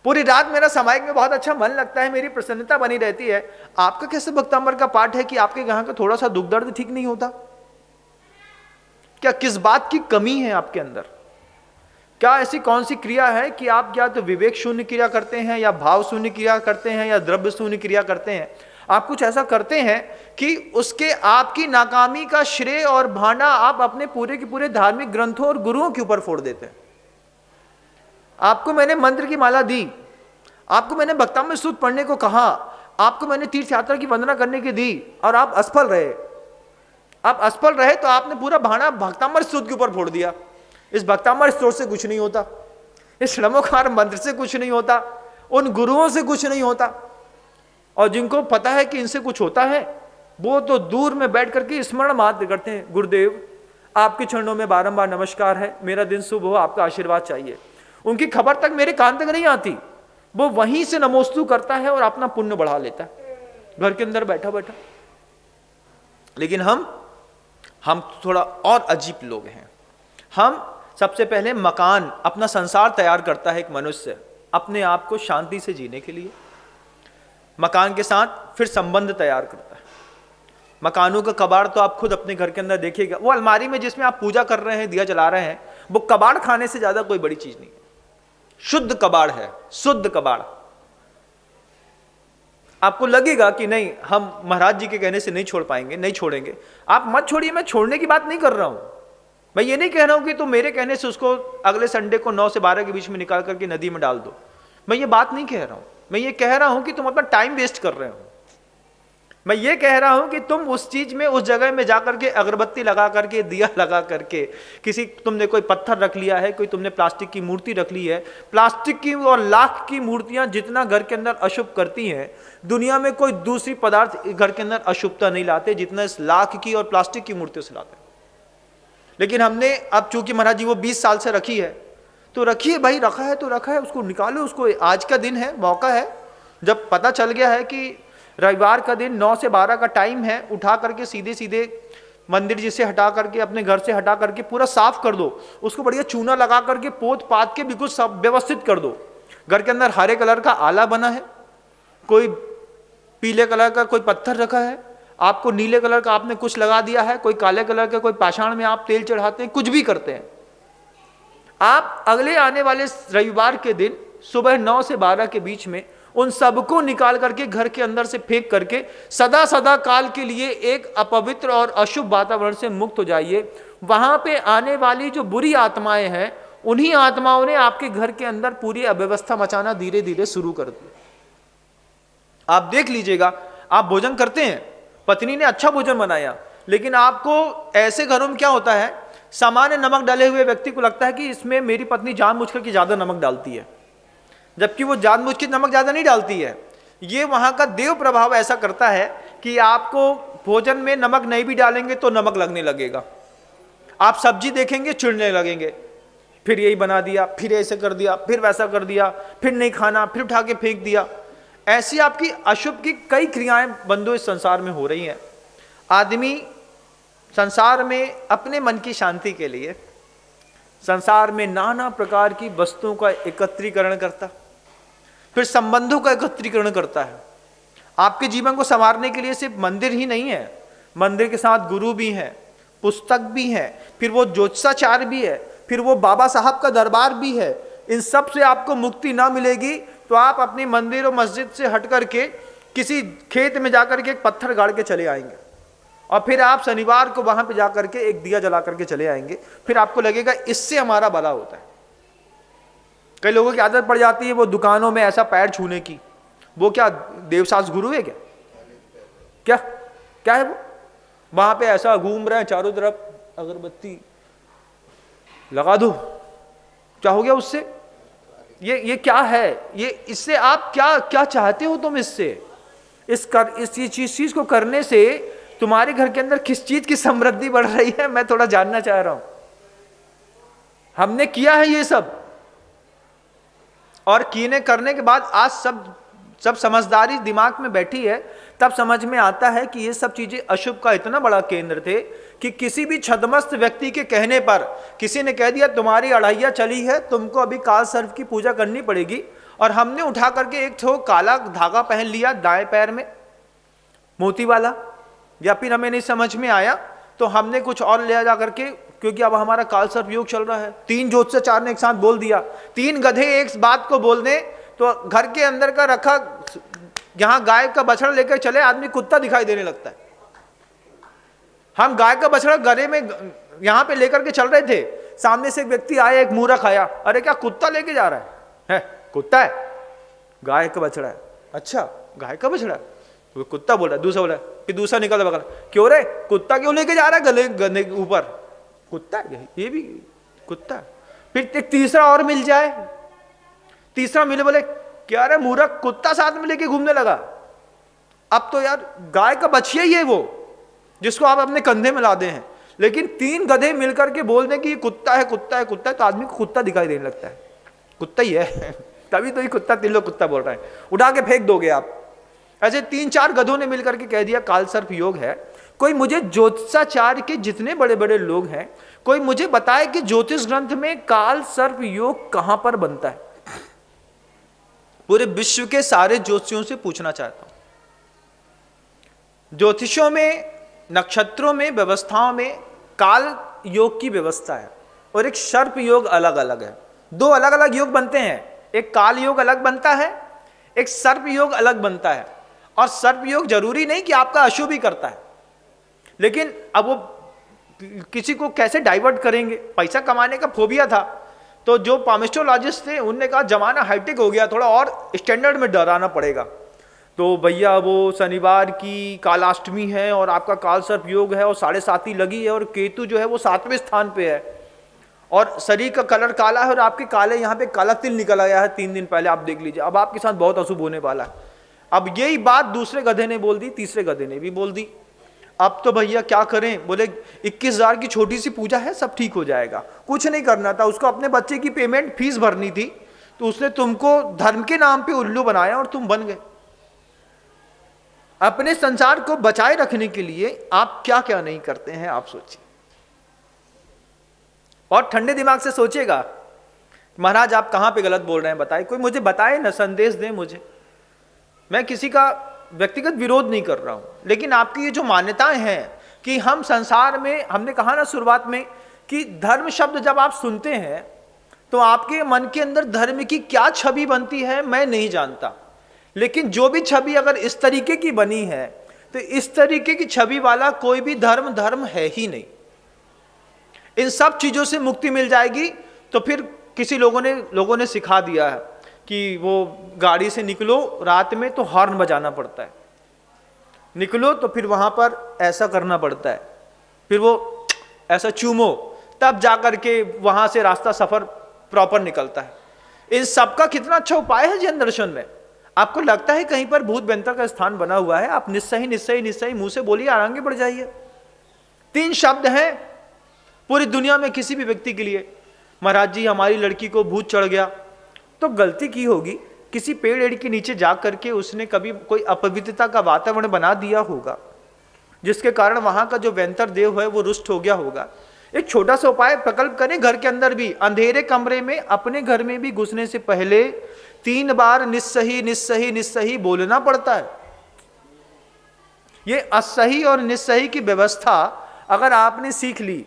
पूरी रात मेरा सामायिक में बहुत अच्छा मन लगता है, मेरी प्रसन्नता बनी रहती है। आपका कैसे भक्तांबर का पाठ है कि आपके यहाँ का थोड़ा सा दुख दर्द ठीक नहीं होता? क्या किस बात की कमी है आपके अंदर? क्या ऐसी कौन सी क्रिया है कि आप या तो विवेक शून्य क्रिया करते हैं, या भाव शून्य क्रिया करते हैं, या द्रव्य शून्य क्रिया करते हैं? आप कुछ ऐसा करते हैं कि उसके आपकी नाकामी का श्रेय और भांडा आप अपने पूरे के पूरे धार्मिक ग्रंथों और गुरुओं के ऊपर फोड़ देते हैं। आपको मैंने मंत्र की माला दी, आपको मैंने भक्तांबर स्तुति पढ़ने को कहा, आपको मैंने तीर्थ यात्रा की वंदना करने की दी, और आप असफल रहे। आप असफल रहे तो आपने पूरा भांडा भक्तांबर स्तुति के ऊपर फोड़ दिया। इस भक्तांबर स्तोत्र से कुछ नहीं होता, इस नमोकार मंत्र से कुछ नहीं होता, उन गुरुओं से कुछ नहीं होता। और जिनको पता है कि इनसे कुछ होता है, वो तो दूर में बैठ करके स्मरण मात्र करते हैं, गुरुदेव आपके चरणों में बारंबार नमस्कार है, मेरा दिन शुभ हो, आपका आशीर्वाद चाहिए। उनकी खबर तक मेरे कान तक नहीं आती, वो वहीं से नमोस्तु करता है और अपना पुण्य बढ़ा लेता है घर के अंदर बैठा बैठा। लेकिन हम थोड़ा और अजीब लोग हैं। हम सबसे पहले मकान, अपना संसार तैयार करता है एक मनुष्य अपने आप को शांति से जीने के लिए, मकान के साथ फिर संबंध तैयार करता है। मकानों का कबाड़ तो आप खुद अपने घर के अंदर देखिएगा, वो अलमारी में जिसमें आप पूजा कर रहे हैं, दिया जला रहे हैं, वो कबाड़ खाने से ज्यादा कोई बड़ी चीज नहीं है। शुद्ध कबाड़ है, शुद्ध कबाड़। आपको लगेगा कि नहीं हम महाराज जी के कहने से नहीं छोड़ पाएंगे, नहीं छोड़ेंगे, आप मत छोड़िए। मैं छोड़ने की बात नहीं कर रहा हूं, मैं ये नहीं कह रहा हूं कि तुम मेरे कहने से उसको अगले संडे को 9 से 12 के बीच में निकाल करके नदी में डाल दो। मैं ये बात नहीं कह रहा हूं, मैं ये कह रहा हूं कि तुम अपना टाइम वेस्ट कर रहे हो। मैं ये कह रहा हूं कि तुम उस चीज में, उस जगह में जाकर के अगरबत्ती लगा करके, दिया लगा करके, किसी तुमने कोई पत्थर रख लिया है, कोई तुमने प्लास्टिक की मूर्ति रख ली है। प्लास्टिक की और लाख की मूर्तियां जितना घर के अंदर अशुभ करती हैं, दुनिया में कोई दूसरी पदार्थ घर के अंदर अशुभता नहीं लाते जितना इस लाख की और प्लास्टिक की मूर्तियों से लाते हैं। लेकिन हमने अब चूंकि महाराज जी वो 20 साल से रखी है, तो रखिए भाई, रखा है तो रखा है, उसको निकालो, उसको आज का दिन है, मौका है, जब पता चल गया है कि रविवार का दिन 9 से 12 का टाइम है, उठा करके सीधे सीधे मंदिर जिसे हटा करके, अपने घर से हटा करके पूरा साफ कर दो, उसको बढ़िया चूना लगा करके पोत पात के बिल्कुल सब व्यवस्थित कर दो। घर के अंदर हरे कलर का आला बना है, कोई पीले कलर का कोई पत्थर रखा है, आपको नीले कलर का आपने कुछ लगा दिया है, कोई काले कलर का, कोई पाषाण में आप तेल चढ़ाते हैं, कुछ भी करते हैं, आप अगले आने वाले रविवार के दिन सुबह 9 से 12 के बीच में उन सबको निकाल करके घर के अंदर से फेंक करके सदा सदा काल के लिए एक अपवित्र और अशुभ वातावरण से मुक्त हो जाइए। वहां पे आने वाली जो बुरी आत्माएं हैं, उन्हीं आत्माओं ने आपके घर के अंदर पूरी अव्यवस्था मचाना धीरे धीरे शुरू कर दिया। आप देख लीजिएगा, आप भोजन करते हैं, पत्नी ने अच्छा भोजन बनाया, लेकिन आपको ऐसे घरों में क्या होता है, सामान्य नमक डाले हुए व्यक्ति को लगता है कि इसमें मेरी पत्नी जानबूझकर के ज्यादा नमक डालती है, जबकि वो जानबूझ के नमक ज्यादा नहीं डालती है। ये वहां का देव प्रभाव ऐसा करता है कि आपको भोजन में नमक नहीं भी डालेंगे तो नमक लगने लगेगा। आप सब्जी देखेंगे चिढ़ने लगेंगे, फिर यही बना दिया, फिर ऐसे कर दिया, फिर वैसा कर दिया, फिर नहीं खाना, फिर उठा के फेंक दिया। ऐसी आपकी अशुभ की कई क्रियाएं बंधु इस संसार में हो रही हैं। आदमी संसार में अपने मन की शांति के लिए संसार में नाना प्रकार की वस्तुओं का एकत्रीकरण करता, फिर संबंधों का एकत्रीकरण करता है। आपके जीवन को संवारने के लिए सिर्फ मंदिर ही नहीं है, मंदिर के साथ गुरु भी हैं, पुस्तक भी है, फिर वो ज्योतिषाचार भी है, फिर वो बाबा साहब का दरबार भी है। इन सब से आपको मुक्ति ना मिलेगी तो आप अपनी मंदिर और मस्जिद से हट करके किसी खेत में जाकर के एक पत्थर गाड़ के चले आएंगे, और फिर आप शनिवार को वहां पे जाकर के एक दिया जला करके चले आएंगे, फिर आपको लगेगा इससे हमारा भला होता है। कई लोगों की आदत पड़ जाती है वो दुकानों में ऐसा पैर छूने की, वो क्या देवसास गुरु है क्या, क्या क्या है वो, वहां पे ऐसा घूम रहे हैं चारों तरफ, अगरबत्ती लगा दो, क्या हो गया उससे, ये क्या है, ये इससे आप क्या क्या चाहते हो तुम, इससे इस चीज को करने से तुम्हारे घर के अंदर किस चीज की समृद्धि बढ़ रही है, मैं थोड़ा जानना चाह रहा हूं। हमने किया है ये सब, और कीने करने के बाद आज सब समझदारी दिमाग में बैठी है, तब समझ में आता है कि ये सब चीजें अशुभ का इतना बड़ा केंद्र थे कि किसी भी छदमस्त व्यक्ति के कहने पर किसी ने कह दिया तुम्हारी अढ़ैया चली है, तुमको अभी काल सर्प की पूजा करनी पड़ेगी, और हमने उठा करके एक ठो काला धागा पहन लिया दाएं पैर में मोती वाला, या फिर हमें नहीं समझ में आया तो हमने कुछ और ले जा करके, क्योंकि अब हमारा काल सर्प योग चल रहा है, 3 ज्योतिषाचार्य ने एक साथ बोल दिया, 3 गधे एक बात को बोल दें तो घर के अंदर का रखा यहां गाय का बछड़ा लेकर चले आदमी कुत्ता दिखाई देने लगता है। हम गाय का बछड़ा गले में यहां पे लेकर के चल रहे थे, सामने से एक व्यक्ति आया, एक मूर्ख आया, अरे क्या कुत्ता लेके जा रहा है, कुत्ता है, गाय का बछड़ा है, अच्छा गाय का बछड़ा, वो कुत्ता बोल रहा है, दूसरा बोला, फिर दूसरा निकल बगल, क्यों रे कुत्ता क्यों लेके जा रहा है गले गले के ऊपर, कुत्ता है, ये भी कुत्ता है। फिर एक तीसरा और मिल जाए, तीसरा मिले, बोले क्या रे मूर्ख कुत्ता साथ में लेके घूमने लगा, अब तो यार गाय का बछिया ही है वो जिसको आप अपने कंधे में लादे हैं, लेकिन 3 गधे मिलकर के बोल दें कि कुत्ता है कुत्ता है कुत्ता है, तो आदमी को कुत्ता दिखाई देने लगता है, कुत्ता ही है तभी तो ये कुत्ता 3 लोग कुत्ता बोल रहे हैं, उठा के फेंक दोगे आप। ऐसे 3-4 गधों ने मिलकर के कह दिया काल सर्प योग है। कोई मुझे ज्योतिषाचार्य के जितने बड़े बड़े लोग हैं, कोई मुझे बताए कि ज्योतिष ग्रंथ में काल सर्प योग कहां पर बनता है। पूरे विश्व के सारे ज्योतिषियों से पूछना चाहता हूं, ज्योतिषों में, नक्षत्रों में, व्यवस्थाओं में काल योग की व्यवस्था है और एक सर्प योग अलग अलग है। 2 अलग अलग योग बनते हैं, एक काल योग अलग बनता है, एक सर्प योग अलग बनता है। और सर्प योग जरूरी नहीं कि आपका अशुभ ही करता है, लेकिन अब वो किसी को कैसे डाइवर्ट करेंगे, पैसा कमाने का फोबिया था, तो जो पामिस्ट्रोलॉजिस्ट थे उनने कहा जमाना हाईटेक हो गया, थोड़ा और स्टैंडर्ड में डराना पड़ेगा, तो भैया वो शनिवार की कालाष्टमी है और आपका काल सर्प योग है और 7.5 लगी है और केतु जो है वो 7वें स्थान पे है और शरीर का कलर काला है और आपके काले यहाँ पे काला तिल निकल आया है 3 दिन पहले, आप देख लीजिए, अब आपके साथ बहुत अशुभ होने वाला है। अब यही बात दूसरे गधे ने बोल दी, तीसरे गधे ने भी बोल दी। अब तो भैया क्या करें, बोले 21,000 की छोटी सी पूजा है, सब ठीक हो जाएगा। कुछ नहीं करना था, उसको अपने बच्चे की पेमेंट फीस भरनी थी, तो उसने तुमको धर्म के नाम पे उल्लू बनाया और तुम बन गए। अपने संसार को बचाए रखने के लिए आप क्या क्या नहीं करते हैं, आप सोचिए। और ठंडे दिमाग से सोचिएगा, महाराज आप कहां पे गलत बोल रहे हैं, बताए, कोई मुझे बताए ना, संदेश दें मुझे। मैं किसी का व्यक्तिगत विरोध नहीं कर रहा हूं, लेकिन आपकी ये जो मान्यताएं हैं कि हम संसार में, हमने कहा ना शुरुआत में कि धर्म शब्द जब आप सुनते हैं तो आपके मन के अंदर धर्म की क्या छवि बनती है मैं नहीं जानता, लेकिन जो भी छवि अगर इस तरीके की बनी है तो इस तरीके की छवि वाला कोई भी धर्म है ही नहीं। इन सब चीजों से मुक्ति मिल जाएगी तो फिर किसी लोगों ने सिखा दिया है कि वो गाड़ी से निकलो रात में तो हॉर्न बजाना पड़ता है, निकलो तो फिर वहां पर ऐसा करना पड़ता है, फिर वो ऐसा चूमो तब जाकर के वहां से रास्ता सफर प्रॉपर निकलता है। इन सब का कितना अच्छा उपाय है जैन दर्शन में। आपको लगता है कहीं पर भूत व्यंतर का स्थान बना हुआ है, आप निस्सही निस्सही निस्सही मुंह से बोलिए, आगे बढ़ जाइए। 3 शब्द हैं पूरी दुनिया में किसी भी व्यक्ति के लिए। महाराज जी हमारी लड़की को भूत चढ़ गया, तो गलती की होगी, किसी पेड़ एड़ के नीचे जा करके उसने कभी कोई अपवित्रता का वातावरण बना दिया होगा, जिसके कारण वहां का जो व्यंतर देव है वो रुष्ट हो गया होगा। एक छोटा सा उपाय प्रकल्प करें, घर के अंदर भी अंधेरे कमरे में अपने घर में भी घुसने से पहले 3 बार निस्सही निस्सही निस्सही बोलना पड़ता है। ये असही और निस्सही की व्यवस्था अगर आपने सीख ली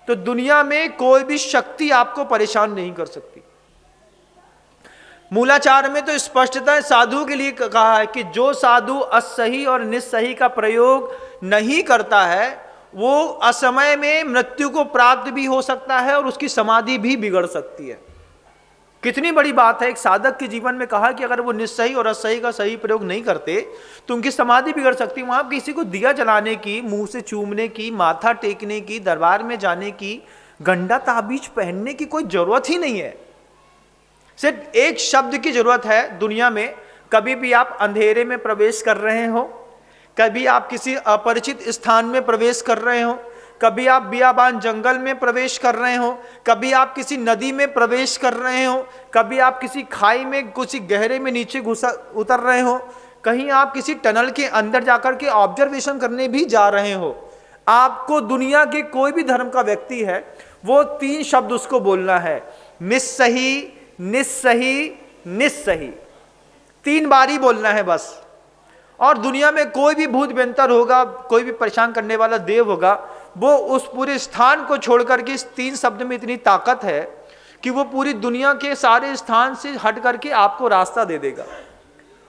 तो दुनिया में कोई भी शक्ति आपको परेशान नहीं कर सकती। मूलाचार में तो स्पष्टता साधु के लिए कहा है कि जो साधु असही और निस्सही का प्रयोग नहीं करता है वो असमय में मृत्यु को प्राप्त भी हो सकता है और उसकी समाधि भी बिगड़ सकती है। कितनी बड़ी बात है, एक साधक के जीवन में कहा कि अगर वो निस्सही और असही का सही प्रयोग नहीं करते तो उनकी समाधि बिगड़ सकती है। वहां किसी को दिया जलाने की, मुंह से चूमने की, माथा टेकने की, दरबार में जाने की, गंडा ताबीज पहनने की कोई जरूरत ही नहीं है। सिर्फ एक शब्द की जरूरत है दुनिया में। कभी भी आप अंधेरे में प्रवेश कर रहे हो, कभी आप किसी अपरिचित स्थान में प्रवेश कर रहे हो, कभी आप बियाबान जंगल में प्रवेश कर रहे हो, कभी आप किसी नदी में प्रवेश कर रहे हो, कभी आप किसी खाई में किसी गहरे में नीचे उतर रहे हो, कहीं आप किसी टनल के अंदर जाकर के ऑब्जर्वेशन करने भी जा रहे हो, आपको दुनिया के कोई भी धर्म का व्यक्ति है वो 3 शब्द उसको बोलना है, निस्सही निस्सही निस्सही। 3 बार ही बोलना है बस। और दुनिया में कोई भी भूत व्यंतर होगा, कोई भी परेशान करने वाला देव होगा, वो उस पूरे स्थान को छोड़कर के इस 3 शब्द में इतनी ताकत है कि वो पूरी दुनिया के सारे स्थान से हट करके आपको रास्ता दे देगा।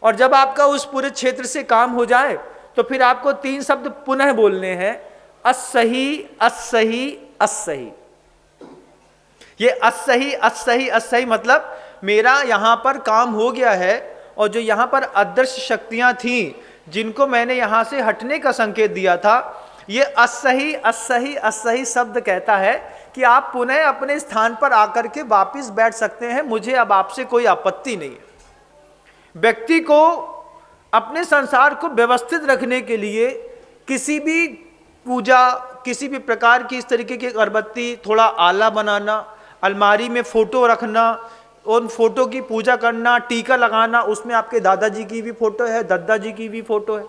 और जब आपका उस पूरे क्षेत्र से काम हो जाए तो फिर आपको 3 शब्द पुनः बोलने हैं, असही असही असही। ये असही असही असही मतलब मेरा यहां पर काम हो गया है और जो यहां पर अदृश्य शक्तियां थीं जिनको मैंने यहां से हटने का संकेत दिया था, ये असही असही असही शब्द कहता है कि आप पुनः अपने स्थान पर आकर के वापस बैठ सकते हैं, मुझे अब आपसे कोई आपत्ति नहीं है। व्यक्ति को अपने संसार को व्यवस्थित रखने के लिए किसी भी पूजा, किसी भी प्रकार की इस तरीके की अगरबत्ती, थोड़ा आला बनाना, अलमारी में फोटो रखना, उन फोटो की पूजा करना, टीका लगाना, उसमें आपके दादाजी की भी फोटो है, दद्दा जी की भी फोटो है,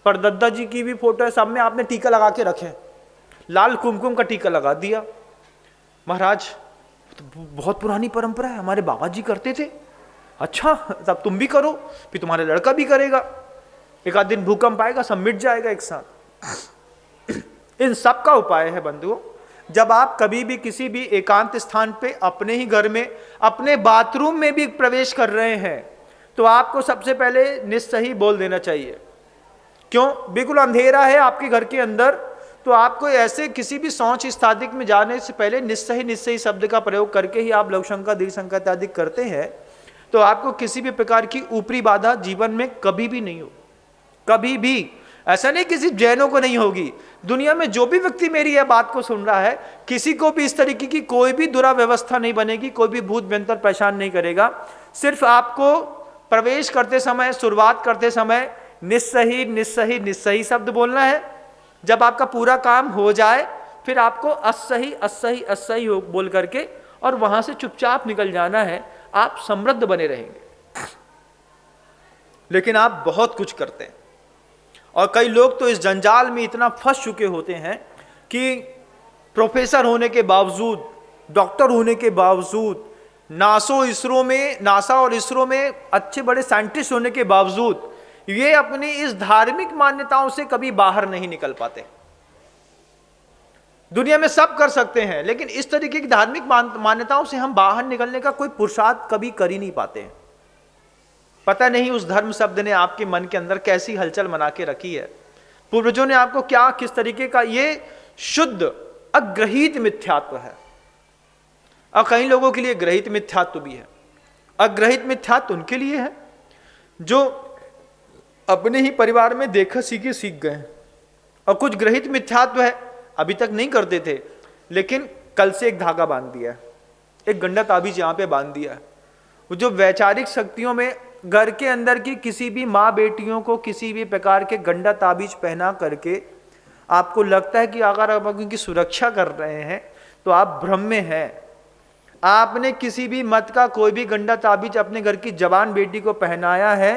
पर दद्दा जी की भी फोटो है, सब में आपने टीका लगा के रखे, लाल कुमकुम का टीका लगा दिया। महाराज तो बहुत पुरानी परंपरा है, हमारे बाबा जी करते थे। अच्छा तब तुम भी करो, फिर तुम्हारा लड़का भी करेगा, एक आध दिन भूकंप आएगा, सब मिट जाएगा एक साथ। इन सब का उपाय है बंधुओं, जब आप कभी भी किसी भी एकांत स्थान पे, अपने ही घर में, अपने बाथरूम में भी प्रवेश कर रहे हैं तो आपको सबसे पहले निस्सही बोल देना चाहिए। क्यों? बिल्कुल अंधेरा है आपके घर के अंदर, तो आपको ऐसे किसी भी शौच स्थादिक में जाने से पहले निस्सही निस्सही शब्द का प्रयोग करके ही आप लघु शंका, दीर्घ शंका इत्यादि करते हैं, तो आपको किसी भी प्रकार की ऊपरी बाधा जीवन में कभी भी नहीं हो, कभी भी। ऐसा नहीं किसी जैनों को नहीं होगी, दुनिया में जो भी व्यक्ति मेरी यह बात को सुन रहा है, किसी को भी इस तरीके की कोई भी दुराव्यवस्था नहीं बनेगी, कोई भी भूत व्यंतर परेशान नहीं करेगा। सिर्फ आपको प्रवेश करते समय, शुरुआत करते समय निस्सही निस्सही निस्सही शब्द बोलना है, जब आपका पूरा काम हो जाए फिर आपको असही असही असही हो बोल करके और वहां से चुपचाप निकल जाना है। आप समृद्ध बने रहेंगे। लेकिन आप बहुत कुछ करते हैं और कई लोग तो इस जंजाल में इतना फंस चुके होते हैं कि प्रोफेसर होने के बावजूद, डॉक्टर होने के बावजूद, नासा और इसरो में अच्छे बड़े साइंटिस्ट होने के बावजूद ये अपनी इस धार्मिक मान्यताओं से कभी बाहर नहीं निकल पाते। दुनिया में सब कर सकते हैं लेकिन इस तरीके की धार्मिक मान्यताओं से हम बाहर निकलने का कोई पुरुषार्थ कभी कर ही नहीं पाते हैं। पता नहीं उस धर्म शब्द ने आपके मन के अंदर कैसी हलचल बना के रखी है, पूर्वजों ने आपको क्या किस तरीके का, ये शुद्ध अग्रहित मिथ्यात्व है। और कई लोगों के लिए ग्रहित मिथ्यात्व भी है। अग्रहित मिथ्यात्व उनके लिए है जो अपने ही परिवार में देखा सीखे सीख गए हैं, और कुछ ग्रहित मिथ्यात्व है अभी तक नहीं करते थे लेकिन कल से एक धागा बांध दिया है, एक गंडा ताबीज यहाँ पे बांध दिया है। वो जो वैचारिक शक्तियों में घर के अंदर की किसी भी माँ बेटियों को किसी भी प्रकार के गंडा ताबीज पहना करके आपको लगता है कि अगर आप उनकी सुरक्षा कर रहे हैं तो आप भ्रम में हैं। आपने किसी भी मत का कोई भी गंडा ताबीज अपने घर की जवान बेटी को पहनाया है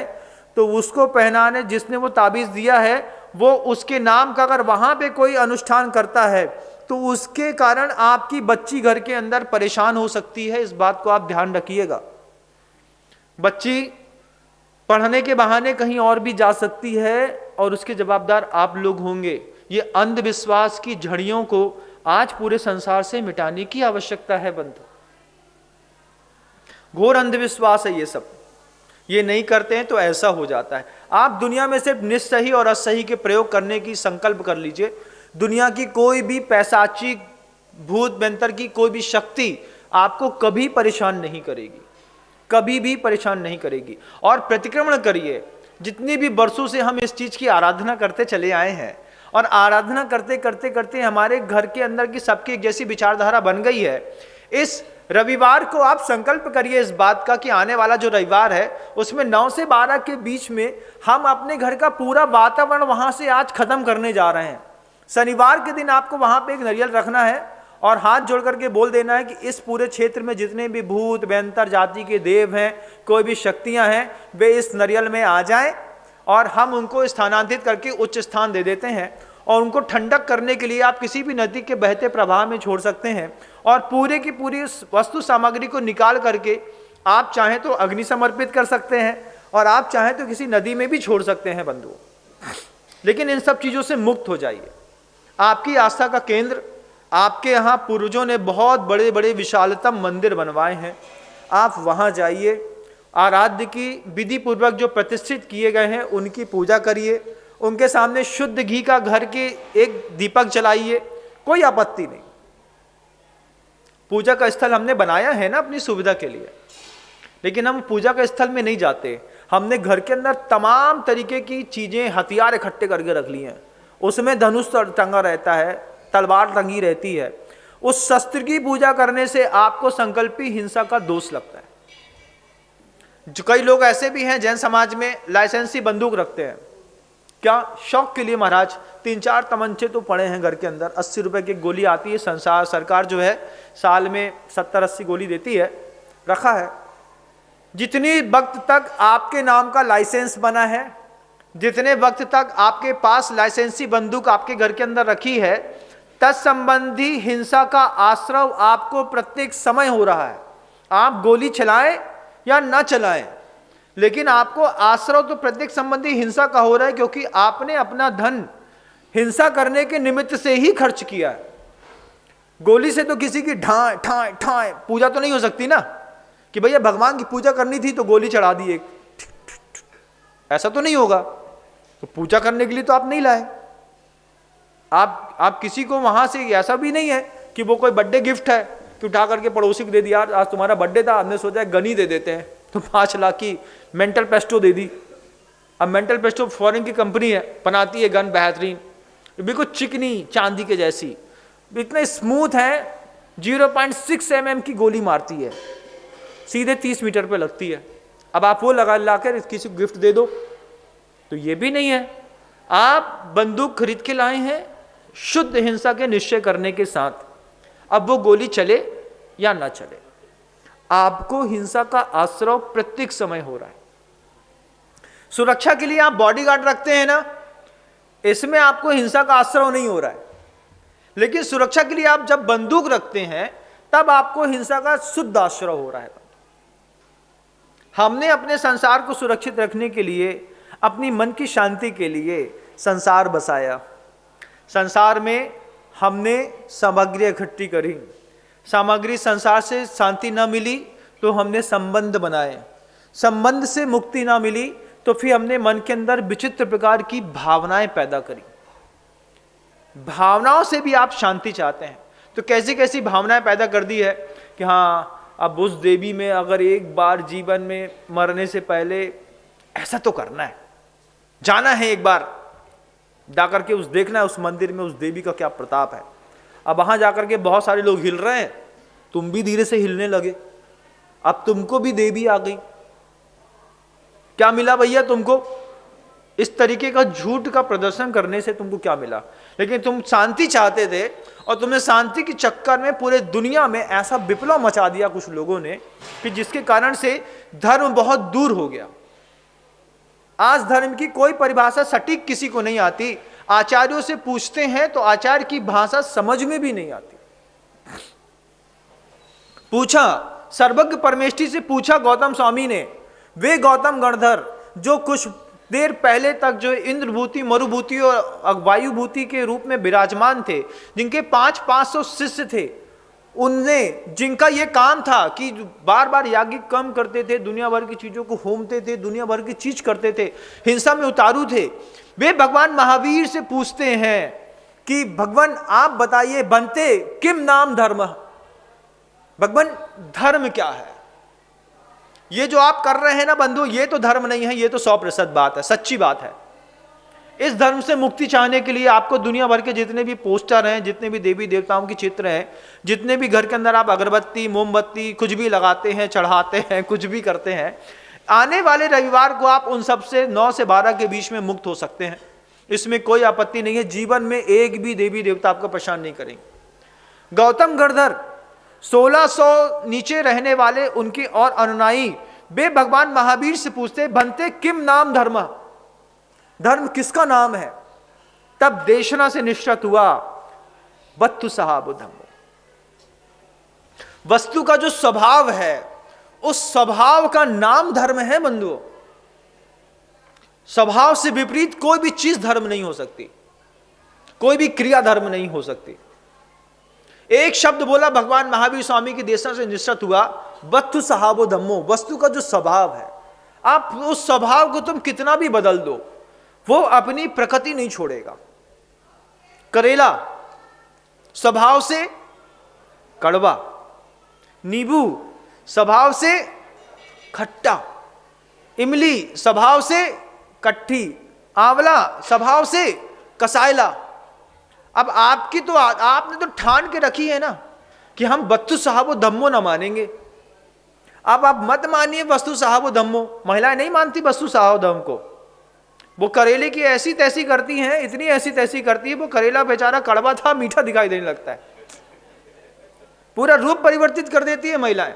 तो उसको पहनाने जिसने वो ताबीज दिया है वो उसके नाम का अगर वहां पे कोई अनुष्ठान करता है तो उसके कारण आपकी बच्ची घर के अंदर परेशान हो सकती है। इस बात को आप ध्यान रखिएगा। बच्ची पढ़ने के बहाने कहीं और भी जा सकती है और उसके जवाबदार आप लोग होंगे। ये अंधविश्वास की झड़ियों को आज पूरे संसार से मिटाने की आवश्यकता है बंधु। घोर अंधविश्वास है ये सब। ये नहीं करते हैं तो ऐसा हो जाता है। आप दुनिया में सिर्फ निस्सही और असही के प्रयोग करने की संकल्प कर लीजिए। दुनिया की कोई भी पैशाचिक भूत मंत्र की कोई भी शक्ति आपको कभी परेशान नहीं करेगी, कभी भी परेशान नहीं करेगी। और प्रतिक्रमण करिए। जितनी भी वर्षों से हम इस चीज की आराधना करते चले आए हैं और आराधना करते करते करते हमारे घर के अंदर की सबकी एक जैसी विचारधारा बन गई है। इस रविवार को आप संकल्प करिए इस बात का कि आने वाला जो रविवार है उसमें 9 से 12 के बीच में हम अपने घर का पूरा वातावरण वहां से आज खत्म करने जा रहे हैं। शनिवार के दिन आपको वहां पे एक नारियल रखना है और हाथ जोड़ करके बोल देना है कि इस पूरे क्षेत्र में जितने भी भूत भयंकर जाति के देव हैं, कोई भी शक्तियां हैं, वे इस नारियल में आ जाएं और हम उनको स्थानांतरित करके उच्च स्थान दे देते हैं। और उनको ठंडक करने के लिए आप किसी भी नदी के बहते प्रवाह में छोड़ सकते हैं और पूरे की पूरी वस्तु सामग्री को निकाल करके आप चाहें तो अग्नि समर्पित कर सकते हैं और आप चाहें तो किसी नदी में भी छोड़ सकते हैं बंधुओं। लेकिन इन सब चीज़ों से मुक्त हो जाइए। आपकी आस्था का केंद्र, आपके यहाँ पूर्वजों ने बहुत बड़े बड़े विशालतम मंदिर बनवाए हैं, आप वहाँ जाइए। आराध्य की विधि पूर्वक जो प्रतिष्ठित किए गए हैं उनकी पूजा करिए। उनके सामने शुद्ध घी का घर के एक दीपक जलाइए, कोई आपत्ति नहीं। पूजा का स्थल हमने बनाया है ना अपनी सुविधा के लिए, लेकिन हम पूजा का स्थल में नहीं जाते। हमने घर के अंदर तमाम तरीके की चीजें, हथियार इकट्ठे करके रख लिए हैं। उसमें धनुष टंगा रहता है, तलवार टंगी रहती है। उस शस्त्र की पूजा करने से आपको संकल्पी हिंसा का दोष लगता है। जो कई लोग ऐसे भी हैं जैन समाज में लाइसेंसी बंदूक रखते हैं। क्या शौक के लिए महाराज 3-4 तमंचे तो पड़े हैं घर के अंदर। 80 रुपए की गोली आती है, सरकार जो है साल में 70-80 गोली देती है, रखा है। जितनी वक्त तक आपके नाम का लाइसेंस बना है, जितने वक्त तक आपके पास लाइसेंसी बंदूक आपके घर के अंदर रखी है, तत्संबंधी हिंसा का आश्रव आपको प्रत्येक समय हो रहा है। आप गोली चलाएं या ना चलाएं, लेकिन आपको आश्रव तो प्रत्येक संबंधी हिंसा का हो रहा है, क्योंकि आपने अपना धन हिंसा करने के निमित्त से ही खर्च किया है। गोली से तो किसी की ठाए ठाए ठाए पूजा तो नहीं हो सकती ना, कि भैया भगवान की पूजा करनी थी तो गोली चढ़ा दी एक, ऐसा तो नहीं होगा। तो पूजा करने के लिए तो आप नहीं लाए। आप किसी को वहां से, ऐसा भी नहीं है कि वो कोई बर्थडे गिफ्ट है कि उठा करके पड़ोसी को दे दिया, आज तुम्हारा बर्थडे था, हमने सोचा गनी दे देते हैं, तो 5 लाख की मेंटल पेस्टो दे दी। अब मेंटल पेस्टो फॉरेन की कंपनी है, बनाती है गन बेहतरीन, बिल्कुल चिकनी चांदी के जैसी, इतने स्मूथ है, 0.6 mm की गोली मारती है, सीधे 30 मीटर पे लगती है। अब आप वो ला कर किसी को गिफ्ट दे दो, तो ये भी नहीं है। आप बंदूक खरीद के लाए हैं शुद्ध हिंसा के निश्चय करने के साथ अब वो गोली चले या ना चले, आपको हिंसा का आश्रय प्रत्येक समय हो रहा है। सुरक्षा के लिए आप बॉडीगार्ड रखते हैं ना, इसमें आपको हिंसा का आश्रय नहीं हो रहा है। लेकिन सुरक्षा के लिए आप जब बंदूक रखते हैं तब आपको हिंसा का शुद्ध आश्रय हो रहा है। हमने अपने संसार को सुरक्षित रखने के लिए, अपनी मन की शांति के लिए संसार बसाया। संसार में हमने सामग्री इकट्ठी करी, सामग्री संसार से शांति न मिली तो हमने संबंध बनाए, संबंध से मुक्ति ना मिली तो फिर हमने मन के अंदर विचित्र प्रकार की भावनाएं पैदा करी। भावनाओं से भी आप शांति चाहते हैं तो कैसी कैसी भावनाएं पैदा कर दी है कि हाँ, अब उस देवी में अगर एक बार जीवन में मरने से पहले ऐसा तो करना है, जाना है, एक बार जाकर के उस देखना है उस मंदिर में उस देवी का क्या प्रताप है। अब वहां जाकर के बहुत सारे लोग हिल रहे हैं, तुम भी धीरे से हिलने लगे, अब तुमको भी देवी आ गई। क्या मिला भैया तुमको? इस तरीके का झूठ का प्रदर्शन करने से तुमको क्या मिला? लेकिन तुम शांति चाहते थे और तुमने शांति के चक्कर में पूरे दुनिया में ऐसा विप्लव मचा दिया कुछ लोगों ने कि जिसके कारण से धर्म बहुत दूर हो गया। आज धर्म की कोई परिभाषा सटीक किसी को नहीं आती। आचार्यों से पूछते हैं तो आचार्य की भाषा समझ में भी नहीं आती। पूछा सर्वज्ञ परमेष्ठी से, पूछा गौतम स्वामी ने, वे गौतम गणधर जो कुछ देर पहले तक जो इंद्रभूति, मरुभूति और वायुभूति के रूप में विराजमान थे, जिनके 500 शिष्य थे, उनने जिनका ये काम था कि बार बार याज्ञिक कर्म करते थे, दुनिया भर की चीजों को होमते थे, दुनिया भर की चीज करते थे, हिंसा में उतारू थे, वे भगवान महावीर से पूछते हैं कि भगवान आप बताइए, बनते किम नाम धर्म, भगवान धर्म क्या है? ये जो आप कर रहे हैं ना बंधु, ये तो धर्म नहीं है, ये तो 100% बात है, सच्ची बात है। इस धर्म से मुक्ति चाहने के लिए आपको दुनिया भर के जितने भी पोस्टर हैं, जितने भी देवी देवताओं की चित्र हैं, जितने भी घर के अंदर आप अगरबत्ती, मोमबत्ती कुछ भी लगाते हैं, चढ़ाते हैं, कुछ भी करते हैं, आने वाले रविवार को आप उन सब से 9 से 12 के बीच में मुक्त हो सकते हैं। इसमें कोई आपत्ति नहीं है। जीवन में एक भी देवी देवता आपको परेशान नहीं करेंगे। गौतम गणधर 1600 नीचे रहने वाले उनके और अनुयायी वे भगवान महावीर से पूछते, बनते किम नाम धर्म, धर्म किसका नाम है? तब देशना से निश्चित हुआ, वस्तु सहाबो धम्मो, वस्तु का जो स्वभाव है उस स्वभाव का नाम धर्म है बंधुओं। स्वभाव से विपरीत कोई भी चीज धर्म नहीं हो सकती, कोई भी क्रिया धर्म नहीं हो सकती। एक शब्द बोला भगवान महावीर स्वामी की देशना से निश्चित हुआ, वस्तु सहाबो धम्मो, वस्तु का जो स्वभाव है, आप उस स्वभाव को तुम कितना भी बदल दो, वो अपनी प्रकृति नहीं छोड़ेगा। करेला स्वभाव से कड़वा, नींबू स्वभाव से खट्टा, इमली स्वभाव से कट्ठी, आंवला स्वभाव से कसायला। अब आपकी तो आपने तो ठान के रखी है ना कि हम वस्तु सहाबो धम्मो न मानेंगे। अब आप मत मानिए वस्तु सहाबो धम्मो, महिलाएं नहीं मानती वस्तु सहाबो धम्म को। वो करेले की ऐसी तैसी करती हैं, इतनी ऐसी तैसी करती है, वो करेला बेचारा कड़वा था मीठा दिखाई देने लगता है, पूरा रूप परिवर्तित कर देती है महिलाएं।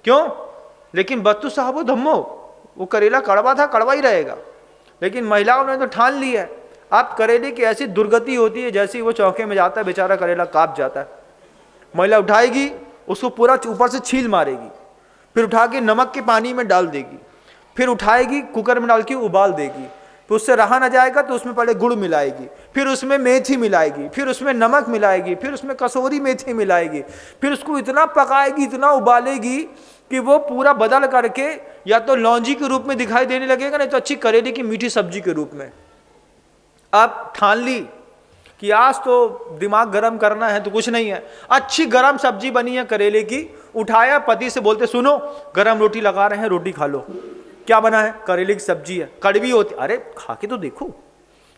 क्यों? लेकिन वस्तु सहाबो धम्मो, वो करेला कड़वा था कड़वा ही रहेगा। लेकिन महिलाओं ने तो ठान ली है। आप करेले की ऐसी दुर्गति होती है, जैसे ही वो चौके में जाता है बेचारा करेला कांप जाता है। महिला उठाएगी, उसको पूरा ऊपर से छील मारेगी, फिर उठा के नमक के पानी में डाल देगी, फिर उठाएगी कुकर में डाल के उबाल देगी, फिर उससे रहा ना जाएगा तो उसमें पहले गुड़ मिलाएगी, फिर उसमें मेथी मिलाएगी, फिर उसमें नमक मिलाएगी, फिर उसमें कसूरी मेथी मिलाएगी, फिर उसको इतना पकाएगी, इतना उबालेगी कि वो पूरा बदल करके या तो लौंजी के रूप में दिखाई देने लगेगा, नहीं तो अच्छी करेले की मीठी सब्जी के रूप में। अब ठान ली कि आज तो दिमाग गरम करना है तो कुछ नहीं है, अच्छी गरम सब्जी बनी है करेले की, उठाया, पति से बोलते, सुनो गरम रोटी लगा रहे हैं, रोटी खा लो। क्या बना है? करेले की सब्जी है, कड़वी होती, अरे खा के तो देखो,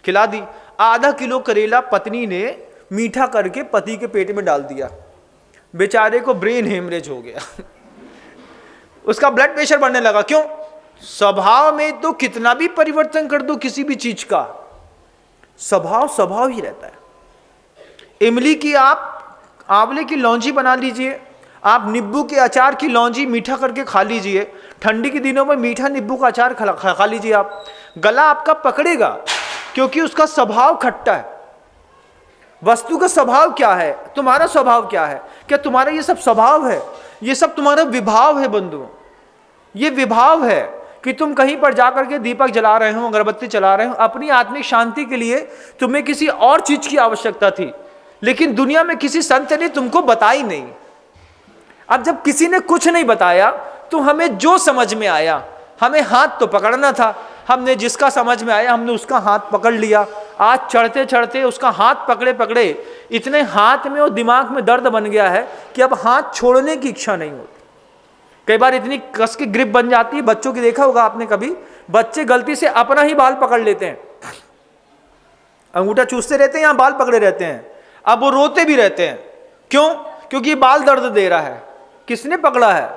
खिला दी। आधा किलो करेला पत्नी ने मीठा करके पति के पेट में डाल दिया, बेचारे को ब्रेन हेमरेज हो गया उसका ब्लड प्रेशर बढ़ने लगा। क्यों? स्वभाव में तो कितना भी परिवर्तन कर दो किसी भी चीज का, स्वभाव स्वभाव ही रहता है। इमली की आप आंवले की लौंजी बना लीजिए, आप नींबू के अचार की लौंजी मीठा करके खा लीजिए। ठंडी के दिनों में मीठा नींबू का अचार खा लीजिए आप, गला आपका पकड़ेगा क्योंकि उसका स्वभाव खट्टा है। वस्तु का स्वभाव क्या है, तुम्हारा स्वभाव क्या है? क्या तुम्हारा ये सब स्वभाव है? ये सब तुम्हारा विभाव है बंधुओं। ये विभाव है कि तुम कहीं पर जाकर के दीपक जला रहे हो, अगरबत्ती चला रहे हो, अपनी आत्मिक शांति के लिए तुम्हें किसी और चीज की आवश्यकता थी, लेकिन दुनिया में किसी संत ने तुमको बताई नहीं। अब जब किसी ने कुछ नहीं बताया तो हमें जो समझ में आया, हमें हाथ तो पकड़ना था, हमने जिसका समझ में आया हमने उसका हाथ पकड़ लिया। आज चढ़ते चढ़ते उसका हाथ पकड़े पकड़े इतने हाथ में और दिमाग में दर्द बन गया है कि अब हाथ छोड़ने की इच्छा नहीं होती। कई बार इतनी कस की ग्रिप बन जाती है, बच्चों की देखा होगा आपने कभी, बच्चे गलती से अपना ही बाल पकड़ लेते हैं, अंगूठा चूसते रहते हैं या बाल पकड़े रहते हैं, अब वो रोते भी रहते हैं। क्यों? क्योंकि बाल दर्द दे रहा है। किसने पकड़ा है?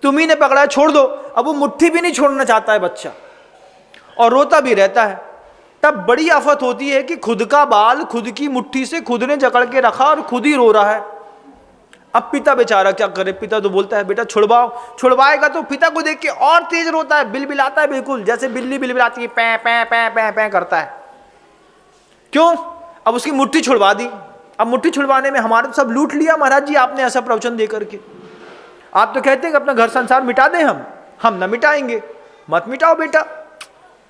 तुम ही ने पकड़ा है, छोड़ दो। अब वो मुट्ठी भी नहीं छोड़ना चाहता है बच्चा और रोता भी रहता है। तब बड़ी आफत होती है कि खुद का बाल खुद की मुट्ठी से खुद ने जकड़ के रखा और खुद ही रो रहा है। अब पिता बेचारा क्या करे? पिता तो बोलता है बेटा छुड़वाओ, छुड़वाएगा तो पिता को देख के और तेज रोता है, बिलबिलाता है, बिल्कुल जैसे बिल्ली बिलबिलाती है, पै पै पै पै पै करता है। क्यों? अब उसकी मुट्ठी छुड़वा दी। अब मुट्ठी छुड़वाने में हमारे सब लूट लिया महाराज जी आपने ऐसा प्रवचन देकर के। आप तो कहते हैं कि अपना घर संसार मिटा दें, हम ना मिटाएंगे। मत मिटाओ बेटा,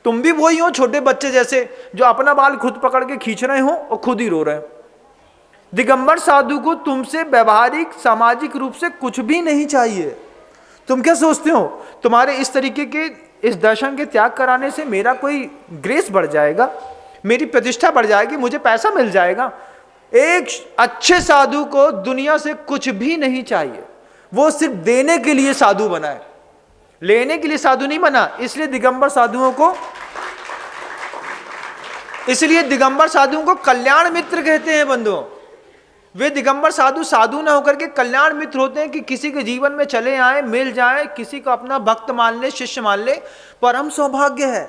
तुम भी वही हो छोटे बच्चे जैसे जो अपना बाल खुद पकड़ के खींच रहे हो और खुद ही रो रहे हो। दिगंबर साधु को तुमसे व्यवहारिक सामाजिक रूप से कुछ भी नहीं चाहिए। तुम क्या सोचते हो तुम्हारे इस तरीके के इस दर्शन के त्याग कराने से मेरा कोई ग्रेस बढ़ जाएगा, मेरी प्रतिष्ठा बढ़ जाएगी, मुझे पैसा मिल जाएगा? एक अच्छे साधु को दुनिया से कुछ भी नहीं चाहिए, वो सिर्फ देने के लिए साधु बना है, लेने के लिए साधु नहीं बना। इसलिए दिगंबर साधुओं को कल्याण मित्र कहते हैं बंधुओं। वे दिगंबर साधु साधु ना होकर के कल्याण मित्र होते हैं कि किसी के जीवन में चले आए, मिल जाए, किसी को अपना भक्त मान ले, शिष्य मान ले। परम सौभाग्य है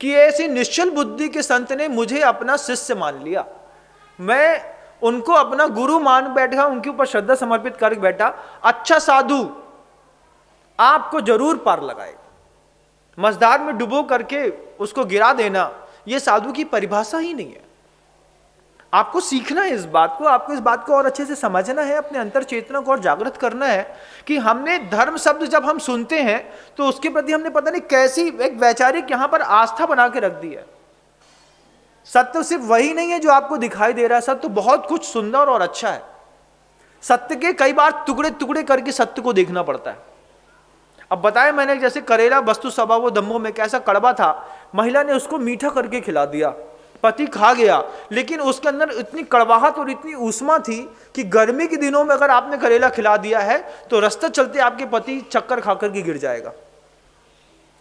कि ऐसी निश्चल बुद्धि के संत ने मुझे अपना शिष्य मान लिया, मैं उनको अपना गुरु मान बैठा, उनके ऊपर श्रद्धा समर्पित कर बैठा। अच्छा साधु आपको जरूर पार लगाएगा। मझधार में डुबो करके उसको गिरा देना यह साधु की परिभाषा ही नहीं है। आपको सीखना है इस बात को, आपको इस बात को और अच्छे से समझना है, अपने अंतर चेतना को और जागृत करना है कि हमने धर्म शब्द जब हम सुनते हैं तो उसके प्रति हमने पता नहीं कैसी एक वैचारिक यहां पर आस्था बना के रख दी है। सत्य सिर्फ वही नहीं है जो आपको दिखाई दे रहा है, सत्य बहुत कुछ सुंदर और अच्छा है। सत्य के कई बार टुकड़े टुकड़े करके सत्य को देखना पड़ता है। अब बताया मैंने जैसे करेला वस्तु स्वभाव दम्भों में कैसा कड़वा था, महिला ने उसको मीठा करके खिला दिया, पति खा गया, लेकिन उसके अंदर इतनी कड़वाहट और इतनी ऊष्मा थी कि गर्मी के दिनों में अगर आपने करेला खिला दिया है तो रास्ते चलते आपके पति चक्कर खाकर के गिर जाएगा।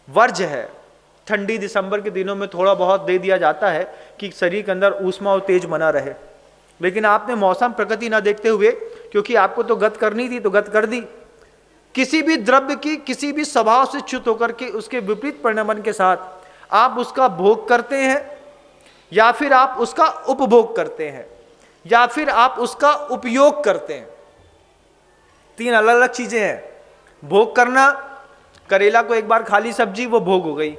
वर्ज्य है। ठंडी दिसंबर के दिनों में थोड़ा बहुत दे दिया जाता है कि शरीर के अंदर ऊष्मा और तेज बना रहे, लेकिन आपने मौसम प्रकृति ना देखते हुए, क्योंकि आपको तो गत करनी थी तो गत कर दी। किसी भी द्रव्य की किसी भी स्वभाव से च्युत होकर के उसके विपरीत परिणमन के साथ आप उसका भोग करते हैं या फिर आप उसका उपभोग करते हैं या फिर आप उसका उपयोग करते हैं। तीन अलग अलग चीजें हैं। भोग करना, करेला को एक बार खा ली सब्जी, वो भोग हो गई।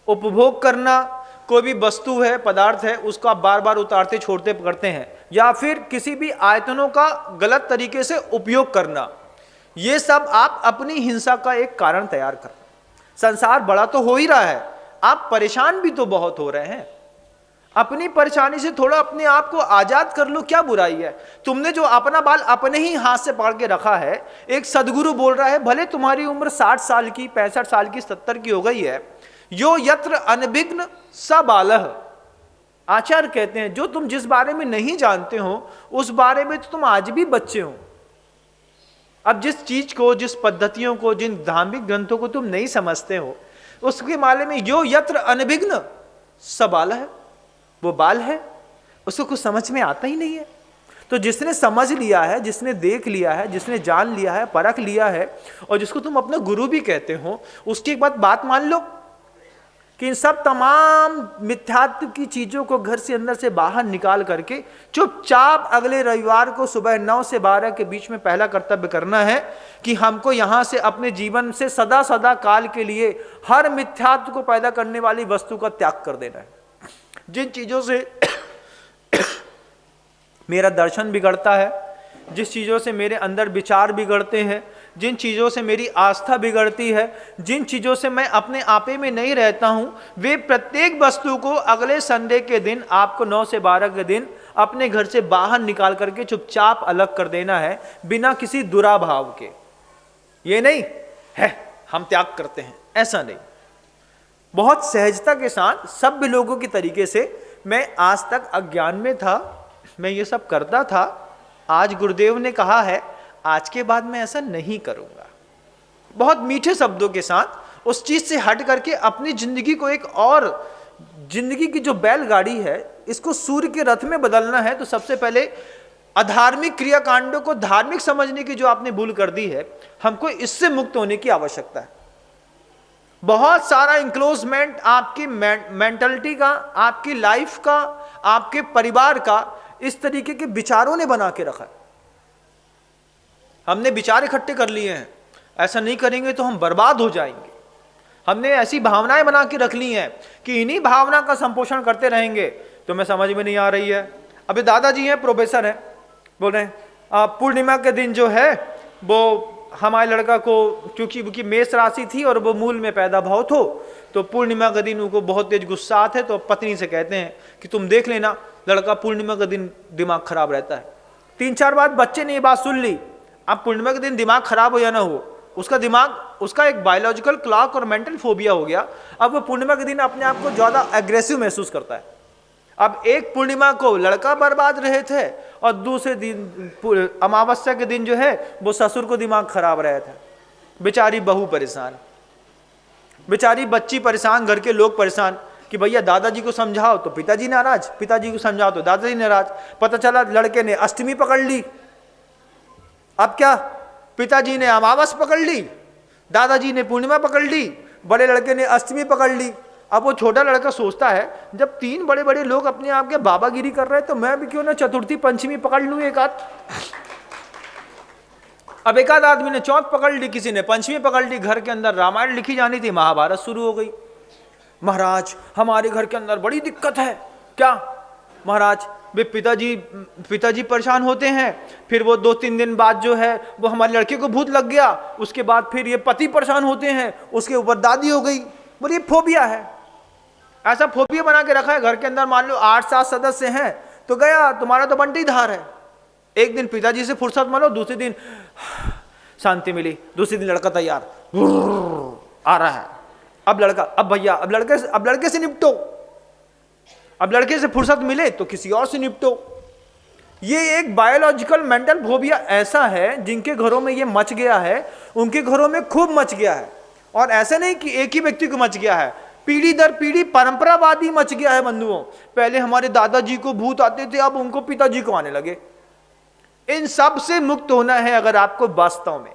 उपभोग करना, कोई भी वस्तु है, पदार्थ है, उसको आप बार बार उतारते छोड़ते करते हैं, या फिर किसी भी आयतनों का गलत तरीके से उपयोग करना। ये सब आप अपनी हिंसा का एक कारण तैयार कर। संसार बड़ा तो हो ही रहा है, आप परेशान भी तो बहुत हो रहे हैं। अपनी परेशानी से थोड़ा अपने आप को आजाद कर लो, क्या बुराई है? तुमने जो अपना बाल अपने ही हाथ से पकड़ के रखा है, एक सदगुरु बोल रहा है, भले तुम्हारी उम्र 60 साल की, 65 साल की, 70 की हो गई है, यो यत्र अनभिघ्न स बालः। आचार्य कहते हैं जो तुम जिस बारे में नहीं जानते हो उस बारे में तो तुम आज भी बच्चे हो। अब जिस चीज को, जिस पद्धतियों को, जिन धार्मिक ग्रंथों को तुम नहीं समझते हो, उसके माले में यो यत्र अनभिघ्न स बालः, वो बाल है, उसको कुछ समझ में आता ही नहीं है। तो जिसने समझ लिया है, जिसने देख लिया है, जिसने जान लिया है, परख लिया है, और जिसको तुम अपना गुरु भी कहते हो, उसकी एक बात मान लो कि इन सब तमाम मिथ्यात्व की चीज़ों को घर से अंदर से बाहर निकाल करके चुपचाप अगले रविवार को सुबह 9 से 12 के बीच में पहला कर्तव्य करना है कि हमको यहाँ से अपने जीवन से सदा सदा काल के लिए हर मिथ्यात्व को पैदा करने वाली वस्तु का त्याग कर देना है। जिन चीज़ों से मेरा दर्शन बिगड़ता है, जिस चीज़ों से मेरे अंदर विचार बिगड़ते हैं, जिन चीज़ों से मेरी आस्था बिगड़ती है, जिन चीज़ों से मैं अपने आपे में नहीं रहता हूँ, वे प्रत्येक वस्तु को अगले संडे के दिन आपको 9 से 12 के दिन अपने घर से बाहर निकाल करके चुपचाप अलग कर देना है, बिना किसी दुराभाव के। ये नहीं है हम त्याग करते हैं, ऐसा नहीं। बहुत सहजता के साथ सभ्य लोगों के तरीके से, मैं आज तक अज्ञान में था, मैं ये सब करता था, आज गुरुदेव ने कहा है आज के बाद मैं ऐसा नहीं करूंगा। बहुत मीठे शब्दों के साथ उस चीज से हट करके अपनी जिंदगी को एक और, जिंदगी की जो बैलगाड़ी है इसको सूर्य के रथ में बदलना है। तो सबसे पहले अधार्मिक क्रियाकांडों को धार्मिक समझने की जो आपने भूल कर दी है, हमको इससे मुक्त होने की आवश्यकता है। बहुत सारा इंक्लोजमेंट आपकी मेंटलिटी का, आपकी लाइफ का, आपके परिवार का इस तरीके के विचारों ने बना के रखा है। हमने विचार इकट्ठे कर लिए हैं, ऐसा नहीं करेंगे तो हम बर्बाद हो जाएंगे। हमने ऐसी भावनाएं बना के रख ली हैं कि इन्हीं भावना का संपोषण करते रहेंगे। तो मैं समझ में नहीं आ रही है। अभी दादाजी हैं, प्रोफेसर हैं, बोल रहे हैं पूर्णिमा के दिन जो है वो हमारे लड़का को, क्योंकि उनकी मेष राशि थी और वो मूल में पैदा भाव थो, तो पूर्णिमा के दिन उनको बहुत तेज गुस्सा आता है। तो पत्नी से कहते हैं कि तुम देख लेना, लड़का पूर्णिमा के दिन दिमाग खराब रहता है। 3-4 बार बच्चे ने ये बात सुन ली। अब पूर्णिमा के दिन दिमाग खराब हो या ना हो, उसका दिमाग, उसका एक बायोलॉजिकल क्लॉक और मेंटल फोबिया हो गया। अब वो पूर्णिमा के दिन अपने आप को ज़्यादा एग्रेसिव महसूस करता है। अब एक पूर्णिमा को लड़का बर्बाद रहे थे और दूसरे दिन अमावस्या के दिन जो है वो ससुर को दिमाग खराब रहा था। बेचारी बहू परेशान, बेचारी बच्ची परेशान, घर के लोग परेशान कि भैया दादाजी को समझाओ तो पिताजी नाराज, पिताजी को समझाओ तो दादाजी नाराज। पता चला लड़के ने अष्टमी पकड़ ली। अब क्या, पिताजी ने अमावस पकड़ ली, दादाजी ने पूर्णिमा पकड़ ली, बड़े लड़के ने अष्टमी पकड़ ली। अब वो छोटा लड़का सोचता है जब 3 बड़े बड़े लोग अपने आप के बाबागिरी कर रहे हैं तो मैं भी क्यों ना चतुर्थी पंचमी पकड़ लूं एक आध। अब एक आध आदमी ने चौथ पकड़ ली, किसी ने पंचमी पकड़ ली। घर के अंदर रामायण लिखी जानी थी, महाभारत शुरू हो गई। महाराज हमारे घर के अंदर बड़ी दिक्कत है। क्या महाराज? वे पिताजी परेशान होते हैं, फिर वो 2-3 दिन बाद जो है वो हमारे लड़के को भूत लग गया, उसके बाद फिर ये पति परेशान होते हैं, उसके ऊपर दादी हो गई। बोले ये फोबिया है, ऐसा फोबिया बना के रखा है घर के अंदर। मान लो 8-7 सदस्य हैं तो गया, तुम्हारा तो बंटी धार है। एक दिन पिताजी से फुर्सत मिलो, दूसरे दिन शांति मिली, दूसरे दिन लड़का तैयार आ रहा है। अब लड़का, अब भैया अब लड़के से निपटो, अब लड़के से फुर्सत मिले तो किसी और से निपटो। ये एक बायोलॉजिकल मेंटल फोबिया ऐसा है, जिनके घरों में ये मच गया है उनके घरों में खूब मच गया है। और ऐसा नहीं कि एक ही व्यक्ति को मच गया है, पीढ़ी दर पीढ़ी परंपरावादी मच गया है बंधुओं। पहले हमारे दादाजी को भूत आते थे, अब उनको पिताजी को आने लगे। इन सब से मुक्त होना है। अगर आपको वास्तव में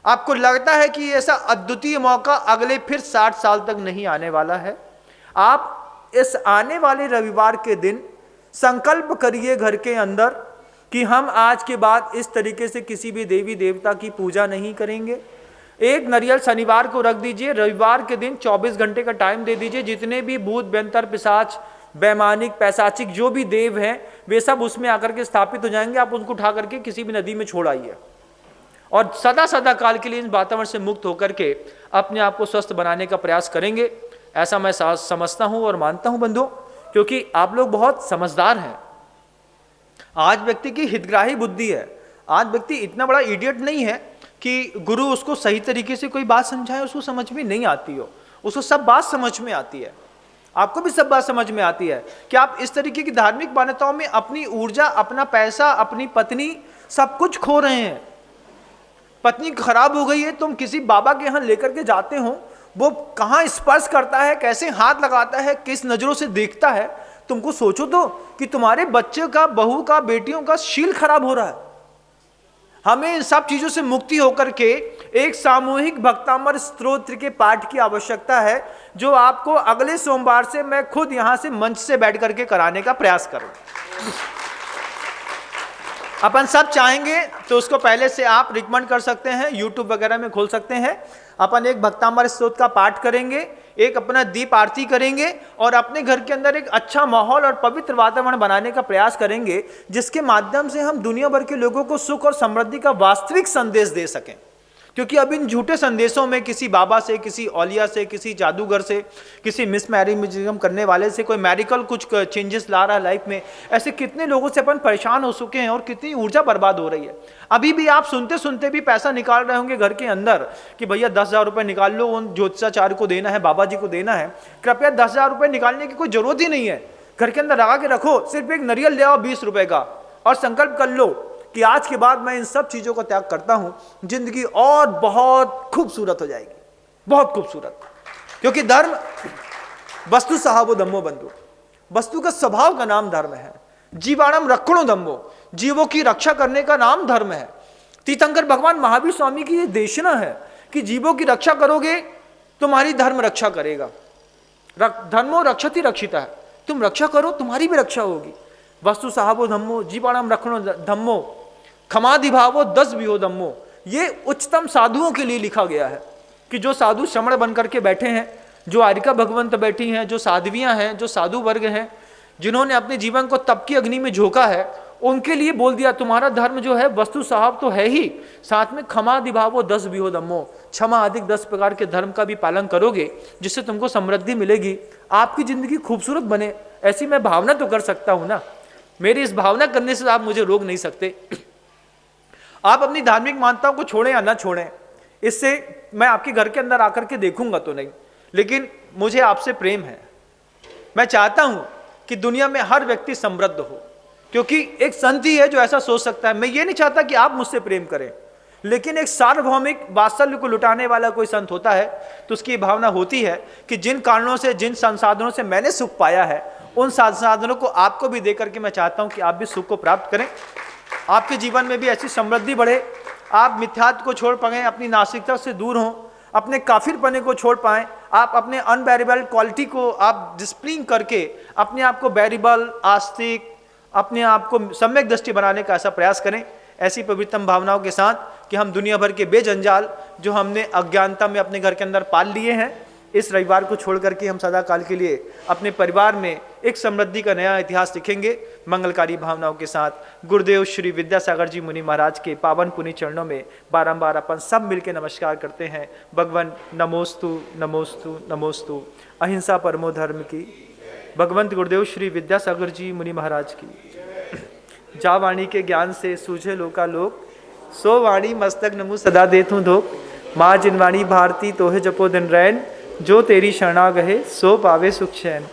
आपको लगता है कि ऐसा अद्वितीय मौका अगले फिर 60 साल तक नहीं आने वाला है, आप इस आने वाले रविवार के दिन संकल्प करिए घर के अंदर कि हम आज के बाद इस तरीके से किसी भी देवी देवता की पूजा नहीं करेंगे। एक नरियल शनिवार को रख दीजिए, रविवार के दिन 24 घंटे का टाइम दे दीजिए। जितने भी भूत व्यंतर पिशाच वैमानिक पैशाचिक जो भी देव हैं वे सब उसमें आकर के स्थापित हो जाएंगे। आप उनको उठा करके किसी भी नदी में छोड़ आइए और सदा सदा काल के लिए इन वातावरण से मुक्त होकर के अपने आप को स्वस्थ बनाने का प्रयास करेंगे। ऐसा मैं समझता हूं और मानता हूं बंधुओं, क्योंकि आप लोग बहुत समझदार हैं। आज व्यक्ति की हितग्राही बुद्धि है। आज व्यक्ति इतना बड़ा इडियट नहीं है कि गुरु उसको सही तरीके से कोई बात समझाए उसको समझ में नहीं आती हो, उसको सब बात समझ में आती है। आपको भी सब बात समझ में आती है कि आप इस तरीके की धार्मिक मान्यताओं में अपनी ऊर्जा, अपना पैसा, अपनी पत्नी, सब कुछ खो रहे हैं। पत्नी खराब हो गई है, तुम किसी बाबा के यहाँ लेकर के जाते हो, वो कहाँ स्पर्श करता है, कैसे हाथ लगाता है, किस नजरों से देखता है, तुमको सोचो तो कि तुम्हारे बच्चे का, बहू का, बेटियों का शील खराब हो रहा है। हमें इन सब चीजों से मुक्ति होकर के एक सामूहिक भक्तामर स्तोत्र के पाठ की आवश्यकता है, जो आपको अगले सोमवार से मैं खुद यहां से मंच से बैठ करके कराने का प्रयास करूं। अपन सब चाहेंगे तो उसको पहले से आप रिकमेंड कर सकते हैं, यूट्यूब वगैरह में खोल सकते हैं। अपन एक भक्तामर स्तोत्र का पाठ करेंगे, एक अपना दीप आरती करेंगे और अपने घर के अंदर एक अच्छा माहौल और पवित्र वातावरण बनाने का प्रयास करेंगे, जिसके माध्यम से हम दुनिया भर के लोगों को सुख और समृद्धि का वास्तविक संदेश दे सकें। क्योंकि अब इन झूठे संदेशों में किसी बाबा से, किसी औलिया से, किसी जादूगर से, किसी मिस मैरिजिज्म करने वाले से कोई मेडिकल कुछ चेंजेस ला रहा है लाइफ में, ऐसे कितने लोगों से अपन परेशान हो चुके हैं और कितनी ऊर्जा बर्बाद हो रही है। अभी भी आप सुनते सुनते भी पैसा निकाल रहे होंगे घर के अंदर कि भैया 10,000 रुपये निकाल लो, उन ज्योतिषाचार्य को देना है, बाबा जी को देना है। कृपया 10,000 रुपये निकालने की कोई जरूरत ही नहीं है, घर के अंदर लगा के रखो, सिर्फ एक नारियल ले आओ 20 रुपये का और संकल्प कर लो कि आज के बाद मैं इन सब चीजों का त्याग करता हूं, जिंदगी और बहुत खूबसूरत हो जाएगी, बहुत खूबसूरत। क्योंकि धर्म वस्तु साहबो धम्मो बंधु, वस्तु का स्वभाव का नाम धर्म है। जीवाणम रक्षणो धम्मो, जीवों की रक्षा करने का नाम धर्म है। तीर्थंकर भगवान महावीर स्वामी की ये देशना है कि जीवों की रक्षा करोगे तुम्हारी धर्म रक्षा करेगा। धर्मो रक्षति रक्षिता है, तुम रक्षा करो तुम्हारी भी रक्षा होगी। वस्तु साहबो धम्मो, जीवाणम रक्षणो धम्मो, क्षमाधिभावो 10 विहो धम्मो। ये उच्चतम साधुओं के लिए लिखा गया है कि जो साधु श्रमण बन करके बैठे हैं, जो आरिका भगवंत बैठी हैं, जो साध्वियां हैं, जो साधु वर्ग हैं, जिन्होंने अपने जीवन को तप की अग्नि में झोंका है, उनके लिए बोल दिया तुम्हारा धर्म जो है वस्तु साहब तो है ही, साथ में क्षमाधिभावो 10 विहो धम्मो, क्षमा अधिक 10 प्रकार के धर्म का भी पालन करोगे, जिससे तुमको समृद्धि मिलेगी, आपकी जिंदगी खूबसूरत बने। ऐसी मैं भावना तो कर सकता हूं ना, मेरी इस भावना करने से आप मुझे रोक नहीं सकते। आप अपनी धार्मिक मान्यताओं को छोड़ें या ना छोड़ें, इससे मैं आपके घर के अंदर आकर के देखूंगा तो नहीं, लेकिन मुझे आपसे प्रेम है। मैं चाहता हूं कि दुनिया में हर व्यक्ति समृद्ध हो, क्योंकि एक संत ही है जो ऐसा सोच सकता है। मैं ये नहीं चाहता कि आप मुझसे प्रेम करें, लेकिन एक सार्वभौमिक वात्सल्य को लुटाने वाला कोई संत होता है तो उसकी भावना होती है कि जिन कारणों से, जिन संसाधनों से मैंने सुख पाया है, उन संसाधनों को आपको भी देकर के मैं चाहता हूं कि आप भी सुख को प्राप्त करें, आपके जीवन में भी ऐसी समृद्धि बढ़े, आप मिथ्यात्व को छोड़ पाएं, अपनी नास्तिकता से दूर हों, अपने काफिरपने को छोड़ पाएं, आप अपने अनबेरेबल क्वालिटी को आप डिस्प्लिन करके अपने आप को बेरेबल, आस्तिक, अपने आप को सम्यक दृष्टि बनाने का ऐसा प्रयास करें, ऐसी पवित्रतम भावनाओं के साथ कि हम दुनिया भर के बेजंजाल जो हमने अज्ञानता में अपने घर के अंदर पाल लिए हैं, इस रविवार को छोड़ करके हम सदा काल के लिए अपने परिवार में एक समृद्धि का नया इतिहास लिखेंगे। मंगलकारी भावनाओं के साथ गुरुदेव श्री विद्यासागर जी मुनि महाराज के पावन पुण्य चरणों में बारंबार अपन सब मिलकर नमस्कार करते हैं। भगवान नमोस्तु नमोस्तु नमोस्तु, अहिंसा परमो धर्म की। भगवंत गुरुदेव श्री विद्यासागर जी मुनि महाराज की। जा वाणी के ज्ञान से सूझे लोकालोक, सो वाणी मस्तक नमु सदा देतूं धोक। माँ जिनवाणी भारती तोहे जपो दिन रैन, जो तेरी शरणा गहे सो पावे सुख चैन।